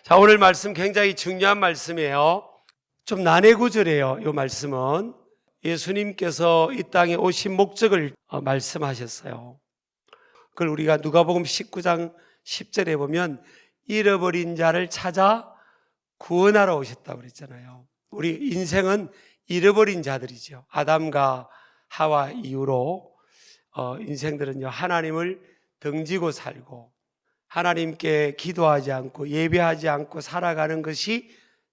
자, 오늘 말씀 굉장히 중요한 말씀이에요. 좀 난해 구절이에요. 이 말씀은 예수님께서 이 땅에 오신 목적을 말씀하셨어요. 그걸 우리가 누가복음 19장 10절에 보면 잃어버린 자를 찾아 구원하러 오셨다고 그랬잖아요. 우리 인생은 잃어버린 자들이죠. 아담과 하와 이후로 인생들은요, 하나님을 등지고 살고 하나님께 기도하지 않고 예배하지 않고 살아가는 것이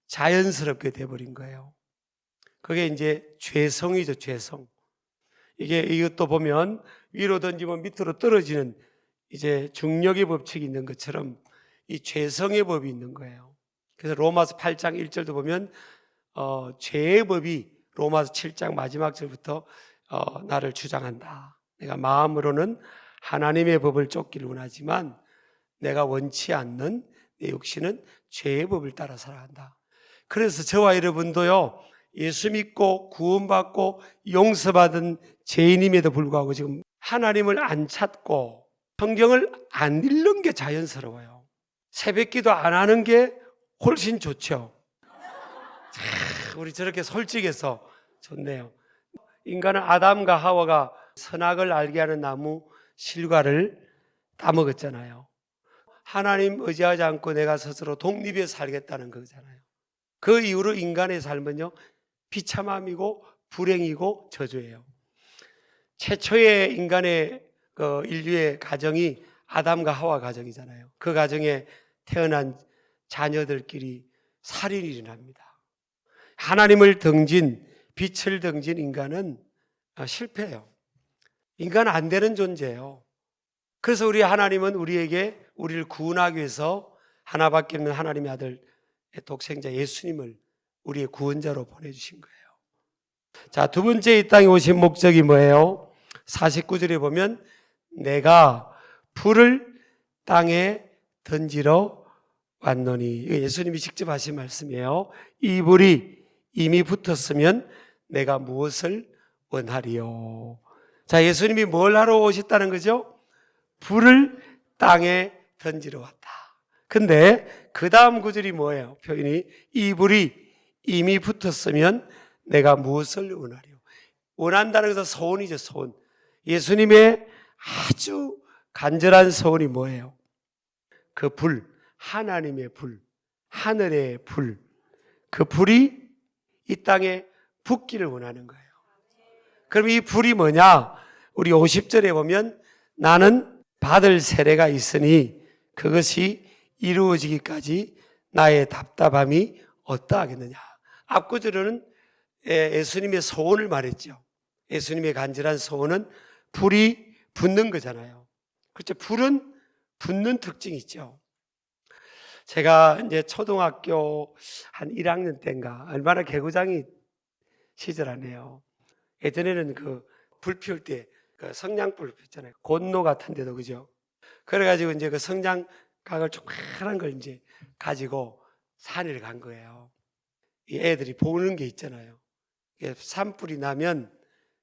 자연스럽게 돼버린 거예요. 그게 이제 죄성이죠, 죄성. 이것도 보면 위로 던지면 밑으로 떨어지는 이제 중력의 법칙이 있는 것처럼 이 죄성의 법이 있는 거예요. 그래서 로마서 8장 1절도 보면 죄의 법이 로마서 7장 마지막 절부터 나를 주장한다. 내가 마음으로는 하나님의 법을 쫓기를 원하지만 내가 원치 않는 내 육신은 죄의 법을 따라 살아간다. 그래서 저와 여러분도요, 예수 믿고 구원받고 용서받은 죄인임에도 불구하고 지금 하나님을 안 찾고 성경을 안 읽는 게 자연스러워요. 새벽기도 안 하는 게 훨씬 좋죠. 우리 저렇게 솔직해서 좋네요. 인간은 아담과 하와가 선악을 알게 하는 나무 실과를 따먹었잖아요. 하나님 의지하지 않고 내가 스스로 독립해 살겠다는 거잖아요. 그 이후로 인간의 삶은요, 비참함이고 불행이고 저주예요. 최초의 인간의 인류의 가정이 아담과 하와 가정이잖아요. 그 가정에 태어난 자녀들끼리 살인이 일어납니다. 하나님을 등진, 빛을 등진 인간은 실패해요. 인간은 안 되는 존재예요. 그래서 우리 하나님은 우리를 구원하기 위해서 하나밖에 없는 하나님의 아들 독생자 예수님을 우리의 구원자로 보내주신 거예요. 자, 두 번째 이 땅에 오신 목적이 뭐예요? 49절에 보면 내가 불을 땅에 던지러 왔노니, 예수님이 직접 하신 말씀이에요. 이 불이 이미 붙었으면 내가 무엇을 원하리요? 자, 예수님이 뭘 하러 오셨다는 거죠? 불을 땅에 던지러 왔다. 근데 그 다음 구절이 뭐예요? 표현이 이 불이 이미 붙었으면 내가 무엇을 원하리요? 원한다는 것은 소원이죠, 소원. 예수님의 아주 간절한 소원이 뭐예요? 그 불, 하나님의 불, 하늘의 불, 그 불이 이 땅에 붙기를 원하는 거예요. 그럼 이 불이 뭐냐? 우리 50절에 보면 나는 받을 세례가 있으니 그것이 이루어지기까지 나의 답답함이 어떠하겠느냐. 앞구절은 예수님의 소원을 말했죠. 예수님의 간절한 소원은 불이 붙는 거잖아요. 그렇죠. 불은 붙는 특징이 있죠. 제가 이제 초등학교 한 1학년 때인가 얼마나 개구장이 시절하네요. 예전에는 그 불 피울 때 그 성냥불 있잖아요. 곤로 같은 데도, 그죠? 그래가지고 이제 그 성냥각을 조그만한 걸 이제 가지고 산을 간 거예요. 이 애들이 보는 게 있잖아요. 산불이 나면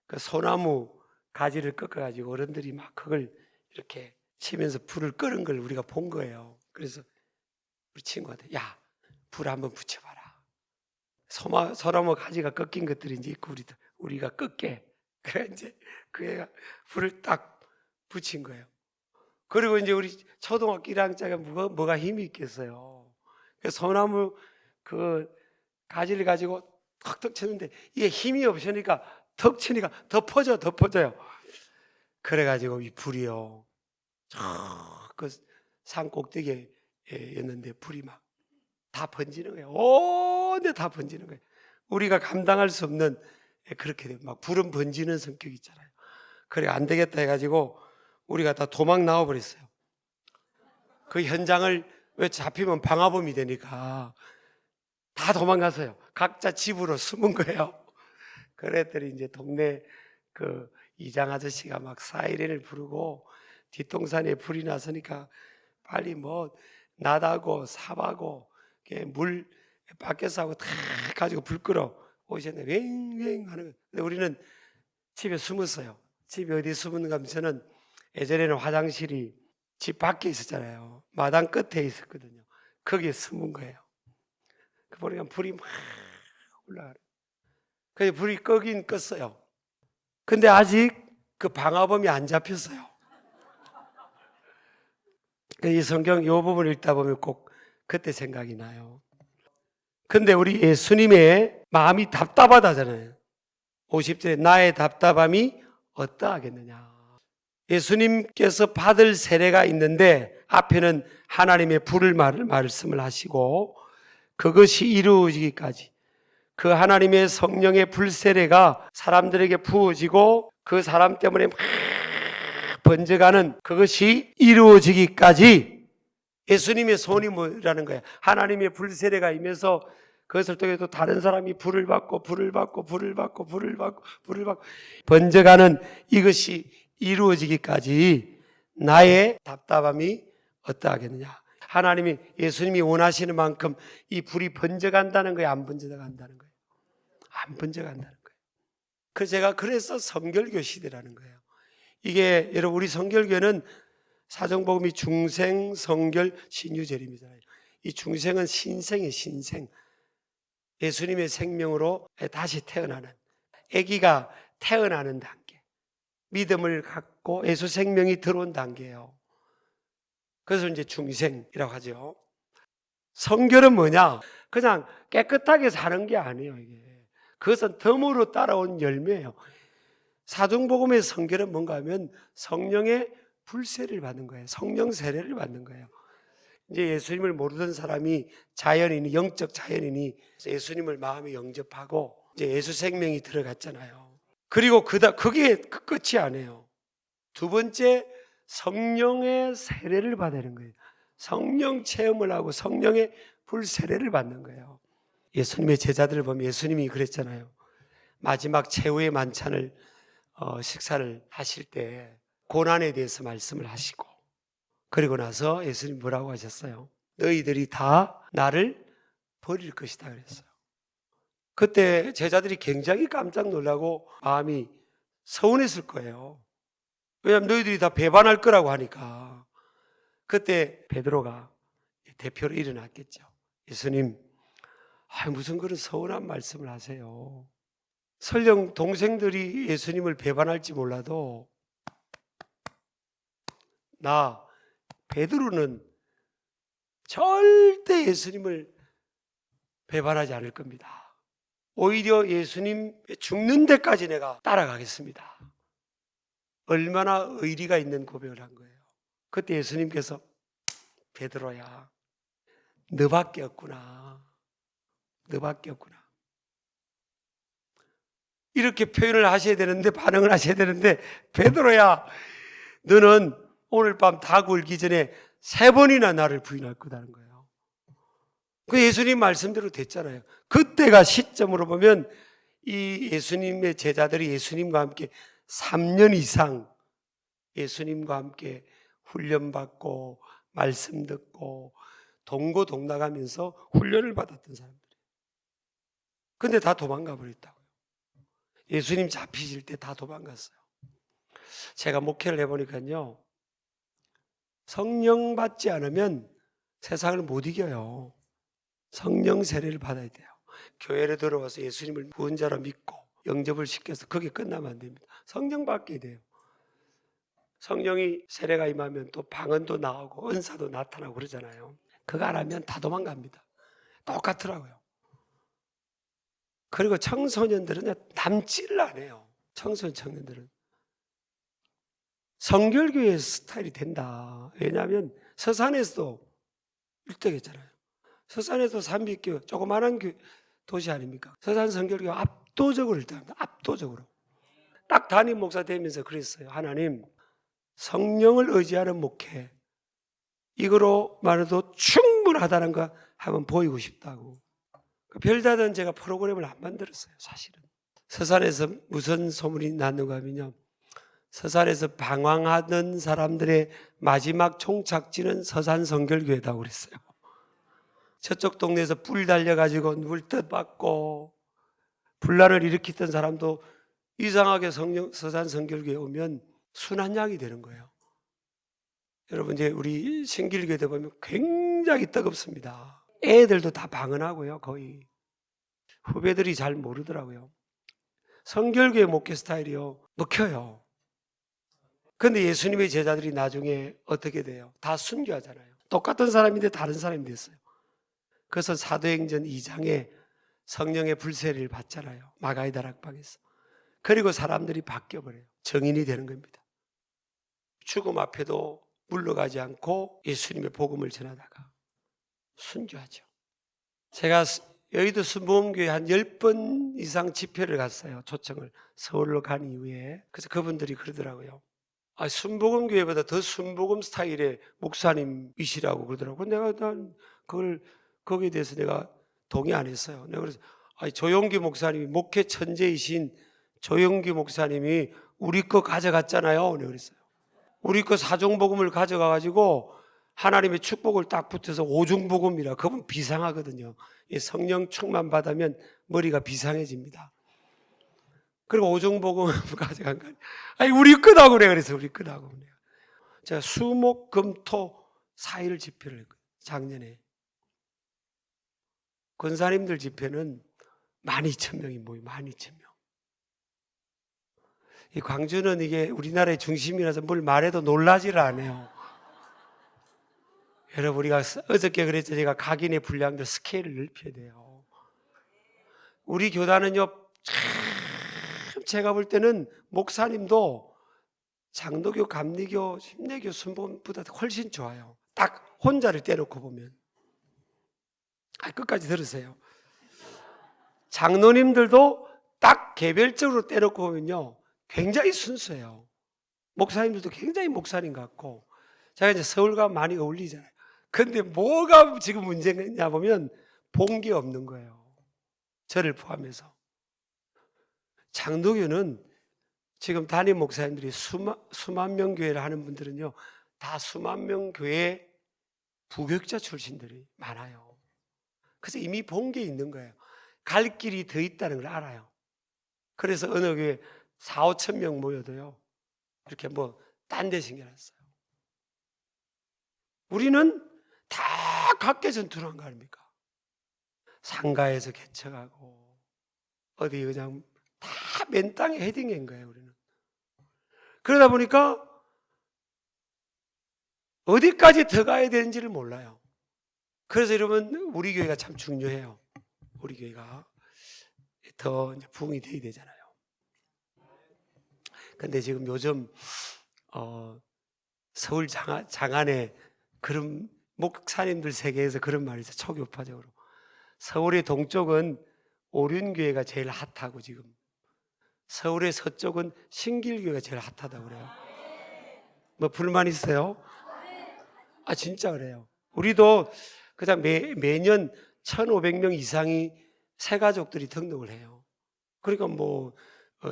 그 소나무 가지를 꺾어가지고 어른들이 막 그걸 이렇게 치면서 불을 끄는 걸 우리가 본 거예요. 그래서 우리 친구한테, 야, 불 한번 붙여봐라. 소나무 가지가 꺾인 것들이 이제 있고 우리가 꺾게. 그래 이제 그 애가 불을 딱 붙인 거예요. 그리고 이제 우리 초등학교 1학년짜리가 뭐가 힘이 있겠어요. 소나무 그 가지를 가지고 턱턱 치는데 이게 힘이 없으니까 턱 치니까 더 퍼져요. 그래가지고 이 불이요, 그 산 꼭대기였는데 불이 막 다 번지는 거예요. 온데 다 번지는 거예요. 우리가 감당할 수 없는, 그렇게 돼요. 막 불은 번지는 성격이 있잖아요. 그래 안 되겠다 해가지고 우리가 다 도망 나와버렸어요. 그 현장을, 왜 잡히면 방화범이 되니까 다 도망갔어요. 각자 집으로 숨은 거예요. 그랬더니 이제 동네 그 이장 아저씨가 막 사이렌을 부르고 뒷동산에 불이 났으니까 빨리 뭐 나다고 삽하고 물 밖에서 하고 다 가지고 불 끄러 오셨는데 왱왱 하는 거예요. 근데 우리는 집에 숨었어요. 집에 어디 숨었는가 하면 저는 예전에는 화장실이 집 밖에 있었잖아요. 마당 끝에 있었거든요. 거기에 숨은 거예요. 그 보니까 불이 막 올라가요. 그래서 불이 끄긴 껐어요. 근데 아직 그 방화범이 안 잡혔어요. 이 성경 이 부분을 읽다 보면 꼭 그때 생각이 나요. 근데 우리 예수님의 마음이 답답하다잖아요. 50절에 나의 답답함이 어떠하겠느냐. 예수님께서 받을 세례가 있는데 앞에는 하나님의 불을 말씀을 하시고 그것이 이루어지기까지 그 하나님의 성령의 불세례가 사람들에게 부어지고 그 사람 때문에 막 번져가는 그것이 이루어지기까지 예수님의 손이 뭐라는 거예요. 하나님의 불세례가 임해서 그것을 통해 또 다른 사람이 불을 받고 번져가는 이것이 이루어지기까지 나의 답답함이 어떠하겠느냐. 하나님이 예수님이 원하시는 만큼 이 불이 번져간다는 거예요? 안 번져간다는 거예요? 안 번져간다는 거예요. 제가 그래서 성결교 시대라는 거예요. 이게 여러분 우리 성결교는 사정복음이 중생, 성결, 신유절입니다. 이 중생은 신생이에요. 신생. 예수님의 생명으로 다시 태어나는, 아기가 태어나는 단계, 믿음을 갖고 예수 생명이 들어온 단계예요. 그래서 이제 중생이라고 하죠. 성결은 뭐냐? 그냥 깨끗하게 사는 게 아니에요. 이게 그것은 덤으로 따라온 열매예요. 사정복음의 성결은 뭔가 하면 성령의 불세를 받는 거예요. 성령 세례를 받는 거예요. 이제 예수님을 모르던 사람이 자연인이, 영적 자연인이 예수님을 마음에 영접하고 이제 예수 생명이 들어갔잖아요. 그리고 그게 끝이 아니에요. 두 번째, 성령의 세례를 받는 거예요. 성령 체험을 하고 성령의 불세례를 받는 거예요. 예수님의 제자들을 보면 예수님이 그랬잖아요. 마지막 최후의 만찬을 식사를 하실 때 고난에 대해서 말씀을 하시고 그리고 나서 예수님 뭐라고 하셨어요? 너희들이 다 나를 버릴 것이다 그랬어요. 그때 제자들이 굉장히 깜짝 놀라고 마음이 서운했을 거예요. 왜냐하면 너희들이 다 배반할 거라고 하니까. 그때 베드로가 대표로 일어났겠죠. 예수님, 무슨 그런 서운한 말씀을 하세요. 설령 동생들이 예수님을 배반할지 몰라도 나 베드로는 절대 예수님을 배반하지 않을 겁니다. 오히려 예수님 죽는 데까지 내가 따라가겠습니다. 얼마나 의리가 있는 고백을 한 거예요. 그때 예수님께서 베드로야, 너밖에 없구나. 너밖에 없구나. 이렇게 표현을 하셔야 되는데, 반응을 하셔야 되는데, 베드로야, 너는 오늘 밤 다 굴기 전에 3번이나 나를 부인할 거다는 거예요. 그 예수님 말씀대로 됐잖아요. 그때가 시점으로 보면 이 예수님의 제자들이 예수님과 함께 3년 이상 예수님과 함께 훈련받고 말씀 듣고 동고동락하면서 훈련을 받았던 사람들이에요. 근데 다 도망가 버렸다고요. 예수님 잡히실 때 다 도망갔어요. 제가 목회를 해보니까요, 성령 받지 않으면 세상을 못 이겨요. 성령 세례를 받아야 돼요. 교회를 들어와서 예수님을 구원자로 믿고 영접을 시켜서 그게 끝나면 안 됩니다. 성령 받게 돼요. 성령이 세례가 임하면 또 방언도 나오고 은사도 나타나고 그러잖아요. 그거 안 하면 다 도망갑니다. 똑같더라고요. 그리고 청소년들은 남지를 안 해요. 청년들은 성결교회 스타일이 된다. 왜냐하면 서산에서도 1등했잖아요. 서산에서 삼비교 조그마한 도시 아닙니까? 서산 성결교 압도적으로 1등합니다. 압도적으로. 딱 담임 목사 되면서 그랬어요. 하나님, 성령을 의지하는 목회, 이거로 말해도 충분하다는 거 한번 보이고 싶다고. 별다른 제가 프로그램을 안 만들었어요. 사실은 서산에서 무슨 소문이 났는가 하면요, 서산에서 방황하던 사람들의 마지막 종착지는 서산 성결교회다고 그랬어요. 저쪽 동네에서 뿔 달려가지고 물뜻 받고 분란을 일으켰던 사람도 이상하게 서산 성결교회에 오면 순한 양이 되는 거예요. 여러분 이제 우리 신길교대 보면 굉장히 뜨겁습니다. 애들도 다 방언하고요. 거의 후배들이 잘 모르더라고요. 성결교회 목회 스타일이요, 먹혀요. 근데 예수님의 제자들이 나중에 어떻게 돼요? 다 순교하잖아요. 똑같은 사람인데 다른 사람이 됐어요. 그래서 사도행전 2장에 성령의 불세를 받잖아요. 마가의 다락방에서. 그리고 사람들이 바뀌어버려요. 정인이 되는 겁니다. 죽음 앞에도 물러가지 않고 예수님의 복음을 전하다가 순교하죠. 제가 여의도 순복음교회 한 10번 이상 집회를 갔어요. 초청을 서울로 간 이후에. 그래서 그분들이 그러더라고요. 순복음교회보다 더 순복음 스타일의 목사님이시라고 그러더라고요. 난 거기에 대해서 내가 동의 안 했어요. 내가 그래서 조용기 목사님이 목회 천재이신 조용기 목사님이 우리 거 가져갔잖아요. 내가 그랬어요. 우리 거 사종복음을 가져가가지고 하나님의 축복을 딱 붙여서 오중복음이라, 그분 비상하거든요. 성령 충만 받으면 머리가 비상해집니다. 그리고 오중복음을 가져간 거 아니 우리 거다고 내가 그래서 우리 거다고. 제가 수목 금토 4일 집회를 했거든요. 작년에. 권사님들 집회는 12,000명이 모여요. 12,000명. 이 광주는 이게 우리나라의 중심이라서 뭘 말해도 놀라지를 않아요. 여러분, 우리가 어저께 그랬죠. 제가 각인의 분량들 스케일을 넓혀야 돼요. 우리 교단은요, 참 제가 볼 때는 목사님도 장로교, 감리교, 심내교, 순복음보다 훨씬 좋아요. 딱 혼자를 떼놓고 보면. 끝까지 들으세요. 장로님들도 딱 개별적으로 떼놓고 보면요, 굉장히 순수해요. 목사님들도 굉장히 목사님 같고. 제가 이제 서울과 많이 어울리잖아요. 근데 뭐가 지금 문제냐 보면 본 게 없는 거예요. 저를 포함해서. 장로교는 지금 담임 목사님들이 수만 명 교회를 하는 분들은요, 다 수만 명 교회 부교육자 출신들이 많아요. 그래서 이미 본 게 있는 거예요. 갈 길이 더 있다는 걸 알아요. 그래서 어느 교회 4, 5천 명 모여도요, 이렇게 딴 데 신경놨어요. 우리는 다 각계 전투를 한 거 아닙니까? 상가에서 개척하고 어디 그냥 다 맨 땅에 헤딩한 거예요. 우리는. 그러다 보니까 어디까지 더 가야 되는지를 몰라요. 그래서 여러분, 우리 교회가 참 중요해요. 우리 교회가 더 부흥이 돼야 되잖아요. 근데 지금 요즘 서울 장안에 그런 목사님들 세계에서 그런 말이 있어요. 초교파적으로. 서울의 동쪽은 오륜교회가 제일 핫하고, 지금 서울의 서쪽은 신길교회가 제일 핫하다고 그래요. 불만 있어요? 진짜 그래요. 우리도 그냥 매년 1,500명 이상이 새가족들이 등록을 해요. 그러니까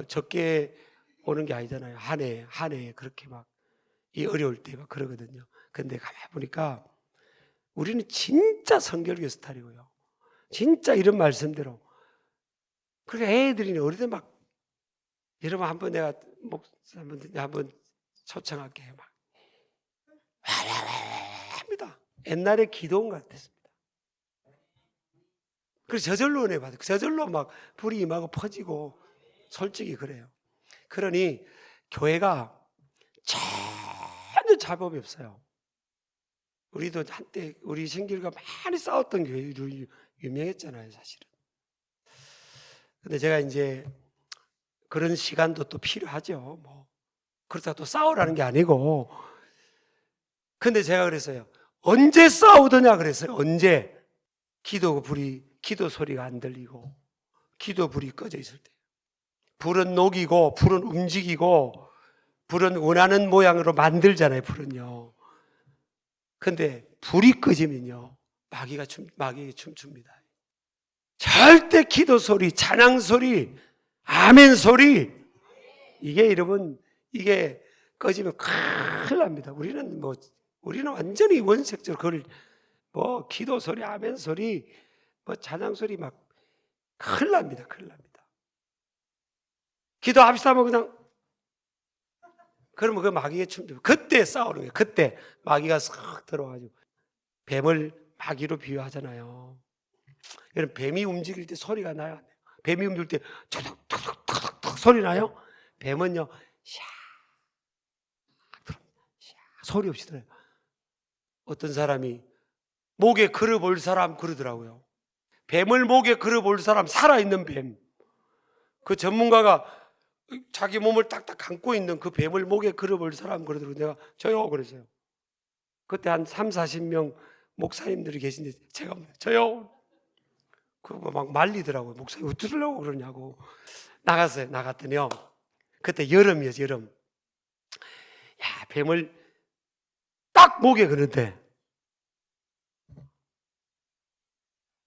적게 오는 게 아니잖아요. 한 해에 그렇게 이 어려울 때 그러거든요. 근데 가만히 보니까 우리는 진짜 성결교 스타일이고요. 진짜 이런 말씀대로. 그러니까 애들이 어릴 때 여러분 한번 내가 한번 초청할게요. 합니다. 옛날에 기도원 같았습니다. 그래서 저절로 은혜 받아요. 저절로 불이 임하고 퍼지고, 솔직히 그래요. 그러니 교회가 전혀 잡음이 없어요. 우리도 한때 우리 신길과 많이 싸웠던 교회로 유명했잖아요, 사실은. 근데 제가 이제 그런 시간도 또 필요하죠. 그렇다고 또 싸우라는 게 아니고. 근데 제가 그랬어요. 언제 싸우더냐 그랬어요. 언제? 기도 소리가 안 들리고, 기도 불이 꺼져 있을 때. 불은 녹이고, 불은 움직이고, 불은 원하는 모양으로 만들잖아요, 불은요. 근데 불이 꺼지면요, 마귀가 춤춥니다. 절대 기도 소리, 찬양 소리, 아멘 소리, 이게 여러분, 이게 꺼지면 큰일 납니다. 우리는 완전히 원색적으로 그걸 기도 소리, 아멘 소리, 찬양 소리 큰일 납니다. 큰일 납니다. 기도합시다 그냥 그러면 그 마귀의 춤, 그때 싸우는 거예요. 그때 마귀가 싹 들어와가지고 뱀을 마귀로 비유하잖아요. 여러분, 뱀이 움직일 때 소리가 나요? 뱀이 움직일 때 툭툭툭툭툭 소리 나요? 뱀은요, 샤 소리 없이 들어요. 어떤 사람이 목에 걸어 볼 사람 그러더라고요. 뱀을 목에 걸어 볼 사람, 살아있는 뱀. 그 전문가가 자기 몸을 딱딱 감고 있는 그 뱀을 목에 걸어 볼 사람 그러더라고요. 내가 저요 그랬어요. 그때 한 3, 40명 목사님들이 계신데 제가 저요. 그거 막 말리더라고요. 목사님 어쩌려고 그러냐고. 나갔어요. 나갔더니요. 그때 여름이었어요. 여름. 야, 뱀을 딱 목에 거는데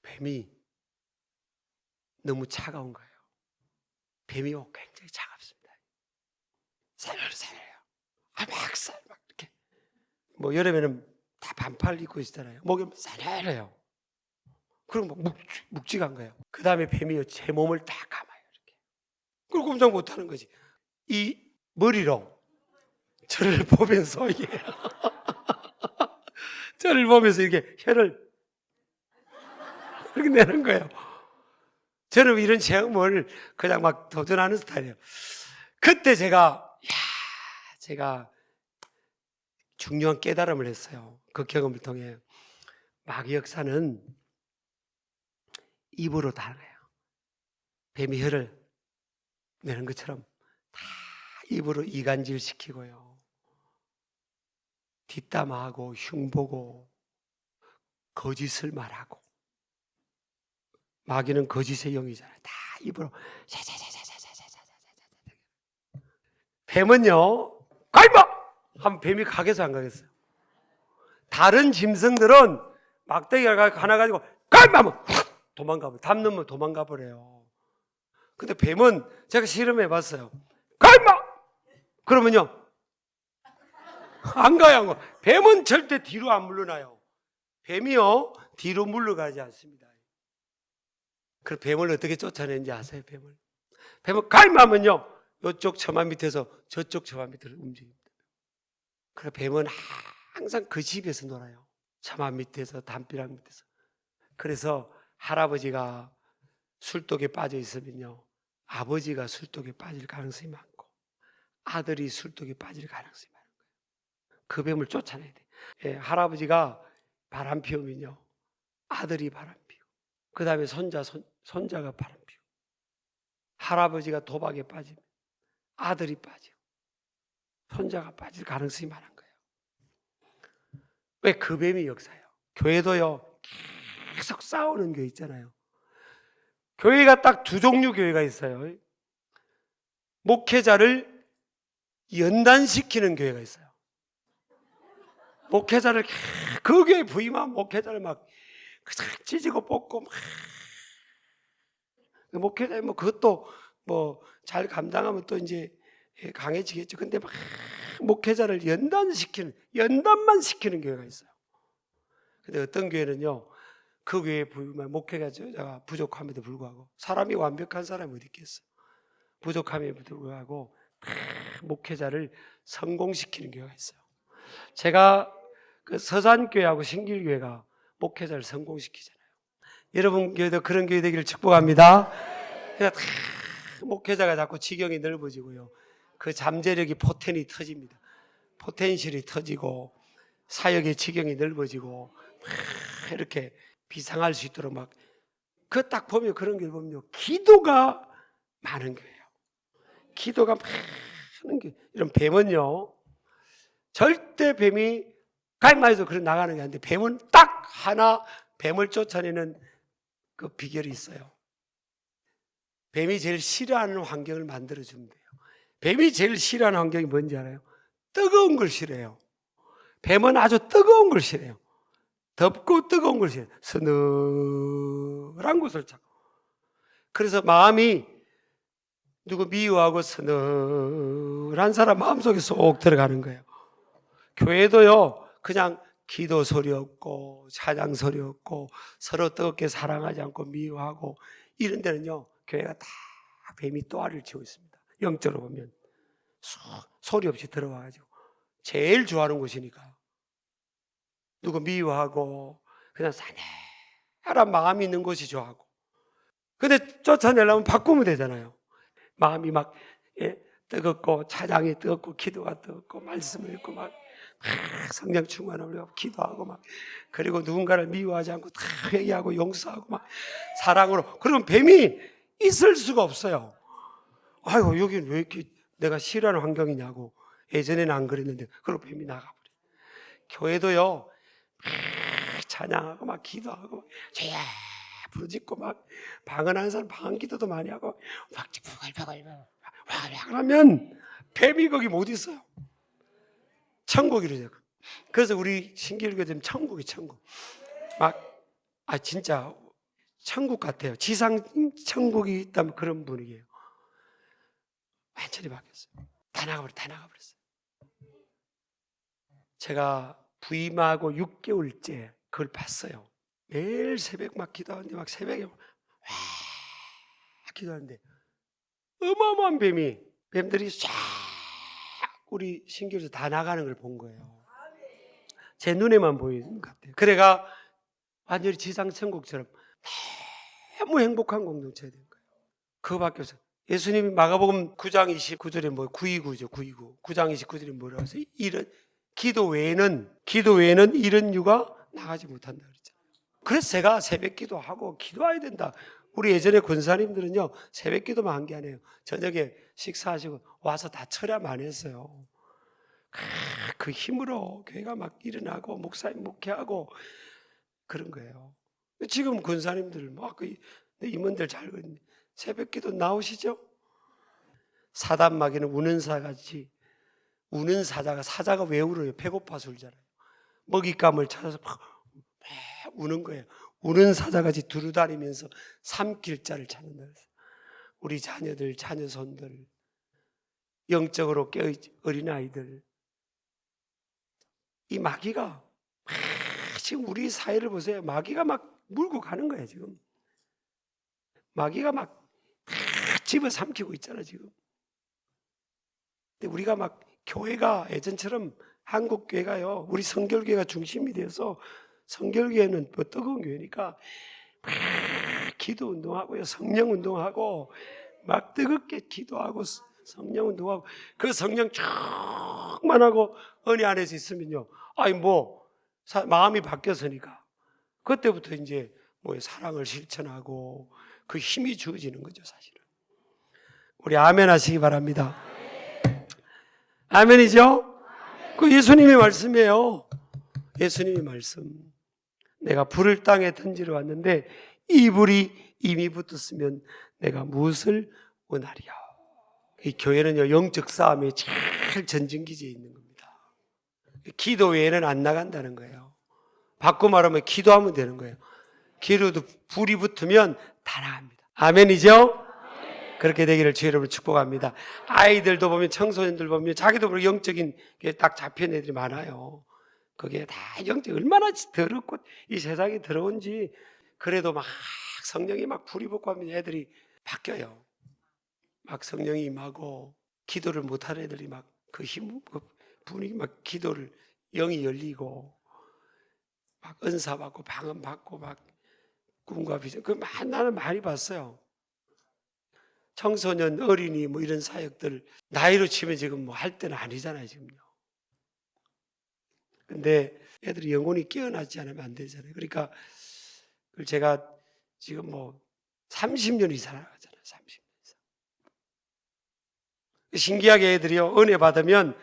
뱀이 너무 차가운 거예요. 뱀이 굉장히 차갑습니다. 살려요. 막 이렇게. 뭐 여름에는 다 반팔 입고 있잖아요. 목에 살려요. 그럼 막 묵직한 거예요. 그 다음에 뱀이 제 몸을 딱 감아요. 이렇게. 그걸 꼼짝 못 하는 거지. 이 머리로 저를 보면서 이게 저를 보면서 이렇게 혀를 이렇게 내는 거예요. 저는 이런 체험을 그냥 막 도전하는 스타일이에요. 그때 제가 중요한 깨달음을 했어요. 그 경험을 통해. 마귀 역사는 입으로 달아요. 뱀이 혀를 내는 것처럼 다 입으로 이간질 시키고요. 뒷담화하고 흉보고 거짓을 말하고. 마귀는 거짓의 영이잖아요. 다 입으로 뱀은요, 가임마! 하면 뱀이 가겠어 안 가겠어요? 다른 짐승들은 막대기가 하나 가지고 가임마! 하면 도망가버려요. 담으면 도망가버려요. 근데 뱀은 제가 실험해 봤어요. 가임마! 그러면요 안 가요, 안 가. 뱀은 절대 뒤로 안 물러나요. 뱀이요 뒤로 물러가지 않습니다. 그 뱀을 어떻게 쫓아내는지 아세요? 뱀을 가임마 하면요 이쪽 처마 밑에서 저쪽 처마 밑으로 움직입니다. 그래서 뱀은 항상 그 집에서 놀아요. 처마 밑에서, 담벼락 밑에서. 그래서 할아버지가 술독에 빠져 있으면요 아버지가 술독에 빠질 가능성이 많고 아들이 술독에 빠질 가능성이 많은 거예요. 그 뱀을 쫓아내야 돼요. 예, 할아버지가 바람 피우면요 아들이 바람 피우고 그 다음에 손자가 바람 피우고 할아버지가 도박에 빠지면 아들이 빠지고 손자가 빠질 가능성이 많은 거예요. 왜? 그 뱀이 역사예요. 교회도요 계속 싸우는 교회 있잖아요. 교회가 딱 두 종류 교회가 있어요. 목회자를 연단시키는 교회가 있어요. 목회자를 그 교회 부임한 목회자를 막 찢고 뽑고 막 목회자 뭐 그것도 뭐 잘 감당하면 또 이제 강해지겠죠. 근데 막 목회자를 연단만 시키는 교회가 있어요. 근데 어떤 교회는요 그 교회 부임한 목회자가 부족함에도 불구하고 사람이 완벽한 사람이 어디 있겠어요. 부족함에도 불구하고 목회자를 성공시키는 교회가 있어요. 제가 그 서산교회하고 신길교회가 목회자를 성공시키잖아요. 여러분 교회도 그런 교회 되기를 축복합니다. 그러니까 목회자가 자꾸 지경이 넓어지고요. 그 잠재력이 터집니다. 포텐실이 터지고 사역의 지경이 넓어지고 이렇게 비상할 수 있도록 막 그 딱 보면 그런 걸 보면요 기도가 많은 거예요. 기도가 많은 게 이런 뱀은요 절대 뱀이 가임마에서 그런 나가는 게 아닌데 뱀은 딱 하나 뱀을 쫓아내는 그 비결이 있어요. 뱀이 제일 싫어하는 환경을 만들어주면 돼요. 뱀이 제일 싫어하는 환경이 뭔지 알아요? 뜨거운 걸 싫어해요. 뱀은 아주 뜨거운 걸 싫어해요. 덥고 뜨거운 걸 싫어해요. 서늘한 곳을 찾고. 그래서 마음이 누구 미워하고 서늘한 사람 마음속에 쏙 들어가는 거예요. 교회도요 그냥 기도 소리 없고 찬양 소리 없고 서로 뜨겁게 사랑하지 않고 미워하고 이런 데는요 교회가 다 뱀이 또알을 치고 있습니다. 영적으로 보면 소리 없이 들어와가지고 제일 좋아하는 곳이니까 누구 미워하고 그냥 싸늘한 마음이 있는 곳이 좋아하고. 근데 쫓아내려면 바꾸면 되잖아요. 마음이 막 뜨겁고 차장이 뜨겁고 기도가 뜨겁고 말씀을 읽고 막 성령 충만하고 기도하고 막 그리고 누군가를 미워하지 않고 다 회개하고 용서하고 막 사랑으로. 그러면 뱀이 있을 수가 없어요. 아이고 여기는 왜 이렇게 내가 싫어하는 환경이냐고. 예전에는 안 그랬는데 그리고 뱀이 나가버려. 교회도요 찬양하고 막 기도하고 죄야 부르짖고 막 방언하는 사람 방언 기도도 많이 하고 막 하면 뱀이 거기 못 있어요. 천국이로 돼요. 그래서 우리 신기일교 되면 천국이 천국. 막 진짜 천국 같아요. 지상 천국이 있다면 그런 분위기예요. 완전히 바뀌었어요. 다 나가버렸어요. 제가 부임하고 6개월째 그걸 봤어요. 매일 새벽 막 기도하는데 막 새벽에 와 기도하는데 어마어마한 뱀들이 쫙 우리 신교에서 다 나가는 걸 본 거예요. 제 눈에만 보이는 것 같아요. 그래가 완전히 지상천국처럼 너무 행복한 공동체가 된 거예요. 그거밖에 없어요. 예수님이 마가복음 9장 29절에 929죠. 9장 29절에 뭐라고 해서 이런 기도 외에는 이런 유가 나가지 못한다 그랬잖아요. 그래서 제가 새벽 기도하고 기도해야 된다. 우리 예전에 권사님들은요 새벽 기도만 한 게 아니에요. 저녁에 식사하시고 와서 다 철야만 했어요. 그 힘으로 교회가 막 일어나고 목사님 목회하고 그런 거예요. 지금 권사님들 막 임원들 잘 새벽 기도 나오시죠? 사단 마귀는 우는 사같이 우는 사자가 왜 울어요? 배고파서 울잖아요. 먹잇감을 찾아서 막 우는 거예요. 우는 사자같이 두루다니면서 삼킬 자를 찾는다. 우리 자녀들, 자녀손들, 영적으로 깨어있 어린아이들, 이 마귀가 지금 우리 사회를 보세요. 마귀가 막 물고 가는 거예요. 지금 마귀가 막 집어삼키고 있잖아 지금. 근데 우리가 막 교회가 예전처럼 한국 교회가요, 우리 성결교회가 중심이 돼서 성결교회는 뭐 뜨거운 교회니까 막 기도 운동하고요, 성령 운동하고 막 뜨겁게 기도하고 성령 운동하고 그 성령 충만하고 은혜 안에서 있으면요, 마음이 바뀌었으니까 그때부터 이제 사랑을 실천하고 그 힘이 주어지는 거죠 사실은. 우리 아멘 하시기 바랍니다. 아멘이죠? 그 예수님의 말씀이에요. 예수님의 말씀. 내가 불을 땅에 던지러 왔는데 이 불이 이미 붙었으면 내가 무엇을 원하리요? 이 교회는요 영적 싸움의 제일 전진기지에 있는 겁니다. 기도 외에는 안 나간다는 거예요. 바꿔 말하면 기도하면 되는 거예요. 기도도 불이 붙으면 다 나갑니다. 아멘이죠? 그렇게 되기를 주의 이름으로 축복합니다. 아이들도 보면 청소년들 보면 자기도 모르게 영적인 게 딱 잡힌 애들이 많아요. 그게 다 영적 얼마나 더럽고 이 세상이 더러운지. 그래도 막 성령이 막 불이 붙고 하면 애들이 바뀌어요. 막 성령이 임하고 기도를 못하는 애들이 막 그 힘, 그 분위기 막 기도를 영이 열리고 막 은사 받고 방언 받고 막 꿈과 비전. 나는 많이 봤어요. 청소년, 어린이 이런 사역들 나이로 치면 지금 할 때는 아니잖아요 지금요. 근데 애들이 영혼이 깨어나지 않으면 안 되잖아요. 그러니까 제가 지금 30년 이상 나가잖아요. 30년 이상. 신기하게 애들이요 은혜 받으면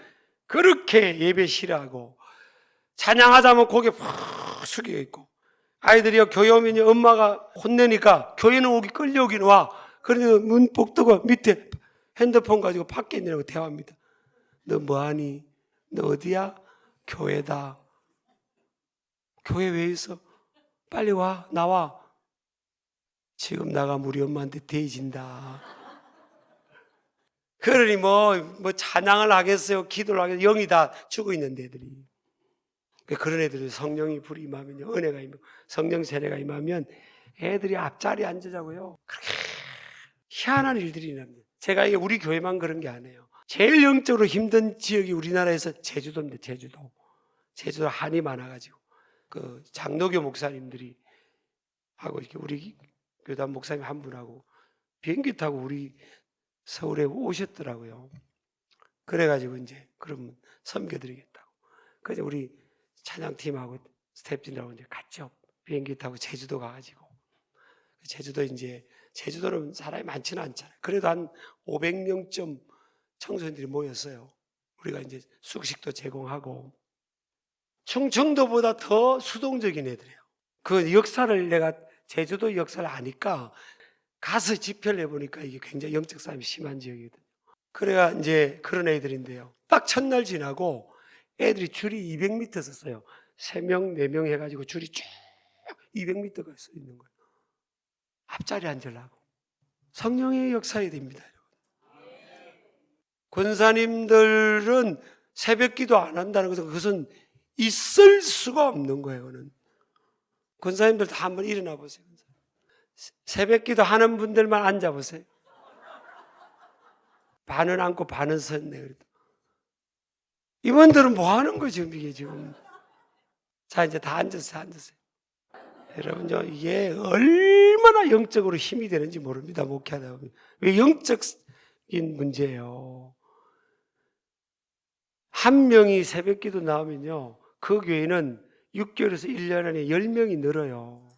그렇게 예배 싫어하고 찬양하자면 고개 푹 숙여 있고, 아이들이요 교회 오면 엄마가 혼내니까 교회는 끌려오긴 와. 그런데 문 복 뜨고 밑에 핸드폰 가지고 밖에 있느라고 대화합니다. 너 뭐하니? 너 어디야? 교회다. 교회 왜 있어? 빨리 와, 나와. 지금 나가면 우리 엄마한테 대진다. 그러니 찬양을 하겠어요? 기도를 하겠어요? 영이 다 죽어 있는 애들이. 그런 애들이 성령이 불이 임하면, 은혜가 임하면, 성령 세례가 임하면 애들이 앞자리에 앉으자고요. 희한한 일들이 납니다. 제가 이게 우리 교회만 그런 게 아니에요. 제일 영적으로 힘든 지역이 우리나라에서 제주도입니다. 제주도 한이 많아가지고 그 장로교 목사님들이 하고 이렇게 우리 교단 목사님 한 분하고 비행기 타고 우리 서울에 오셨더라고요. 그래가지고 이제 그럼 섬겨드리겠다고. 그래서 우리 찬양팀하고 스태프진들하고 이제 같이 비행기 타고 제주도 가가지고 제주도 이제 제주도는 사람이 많지는 않잖아요. 그래도 한 500명쯤 청소년들이 모였어요. 우리가 이제 숙식도 제공하고 충청도보다 더 수동적인 애들이에요. 그 역사를 내가 제주도 역사를 아니까 가서 집회를 해보니까 이게 굉장히 영적 싸움이 심한 지역이거든요. 그래야 이제 그런 애들인데요. 딱 첫날 지나고 애들이 줄이 200m 섰어요. 3명, 4명 해가지고 줄이 쭉 200m가 서 있는 거예요. 앞자리에 앉으려고. 성령의 역사에 됩니다. 권사님들은 새벽 기도 안 한다는 것은 그것은 있을 수가 없는 거예요. 그는. 권사님들 다 한번 일어나 보세요. 새벽 기도 하는 분들만 앉아 보세요. 반은 앉고 반은 섰네. 그래도. 이분들은 뭐 하는 거죠, 이게 지금? 자, 이제 다 앉으세요. 여러분요, 이게 얼마나 영적으로 힘이 되는지 모릅니다, 목회하다 보면. 왜 영적인 문제예요. 한 명이 새벽 기도 나오면요, 그 교회는 6개월에서 1년 안에 10명이 늘어요.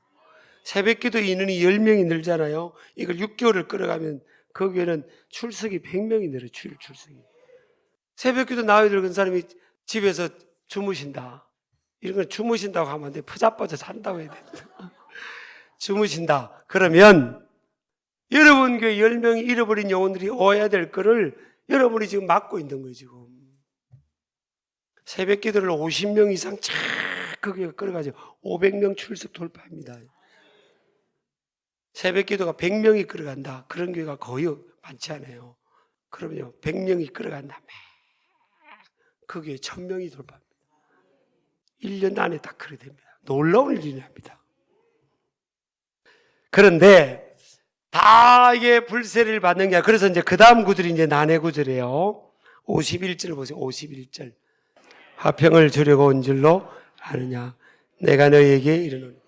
새벽 기도 인원이 10명이 늘잖아요. 이걸 6개월을 끌어가면 그 교회는 출석이 100명이 늘어요, 출석이. 새벽 기도 나와야 될 그 사람이 집에서 주무신다. 이런 걸 주무신다고 하면 안 돼. 퍼자빠져 잔다고 해야 된다. 주무신다. 그러면 여러분 교회 10명이 잃어버린 영혼들이 오야 될 거를 여러분이 지금 막고 있는 거예요, 지금. 새벽 기도를 50명 이상 착 거기에 끌어가지고 500명 출석 돌파합니다. 새벽 기도가 100명이 끌어간다. 그런 교회가 거의 많지 않아요. 그러면요, 100명이 끌어간다. 그 교회 1000명이 돌파합니다. 1년 안에 다 그래 됩니다. 놀라운 일이랍니다. 그런데 다 이게 불세를 받는 게 아니라, 그래서 이제 그 다음 구절이 이제 난해 구절이에요. 51절 보세요. 51절. 화평을 주려고 온 줄로 아느냐? 내가 너에게 이르노니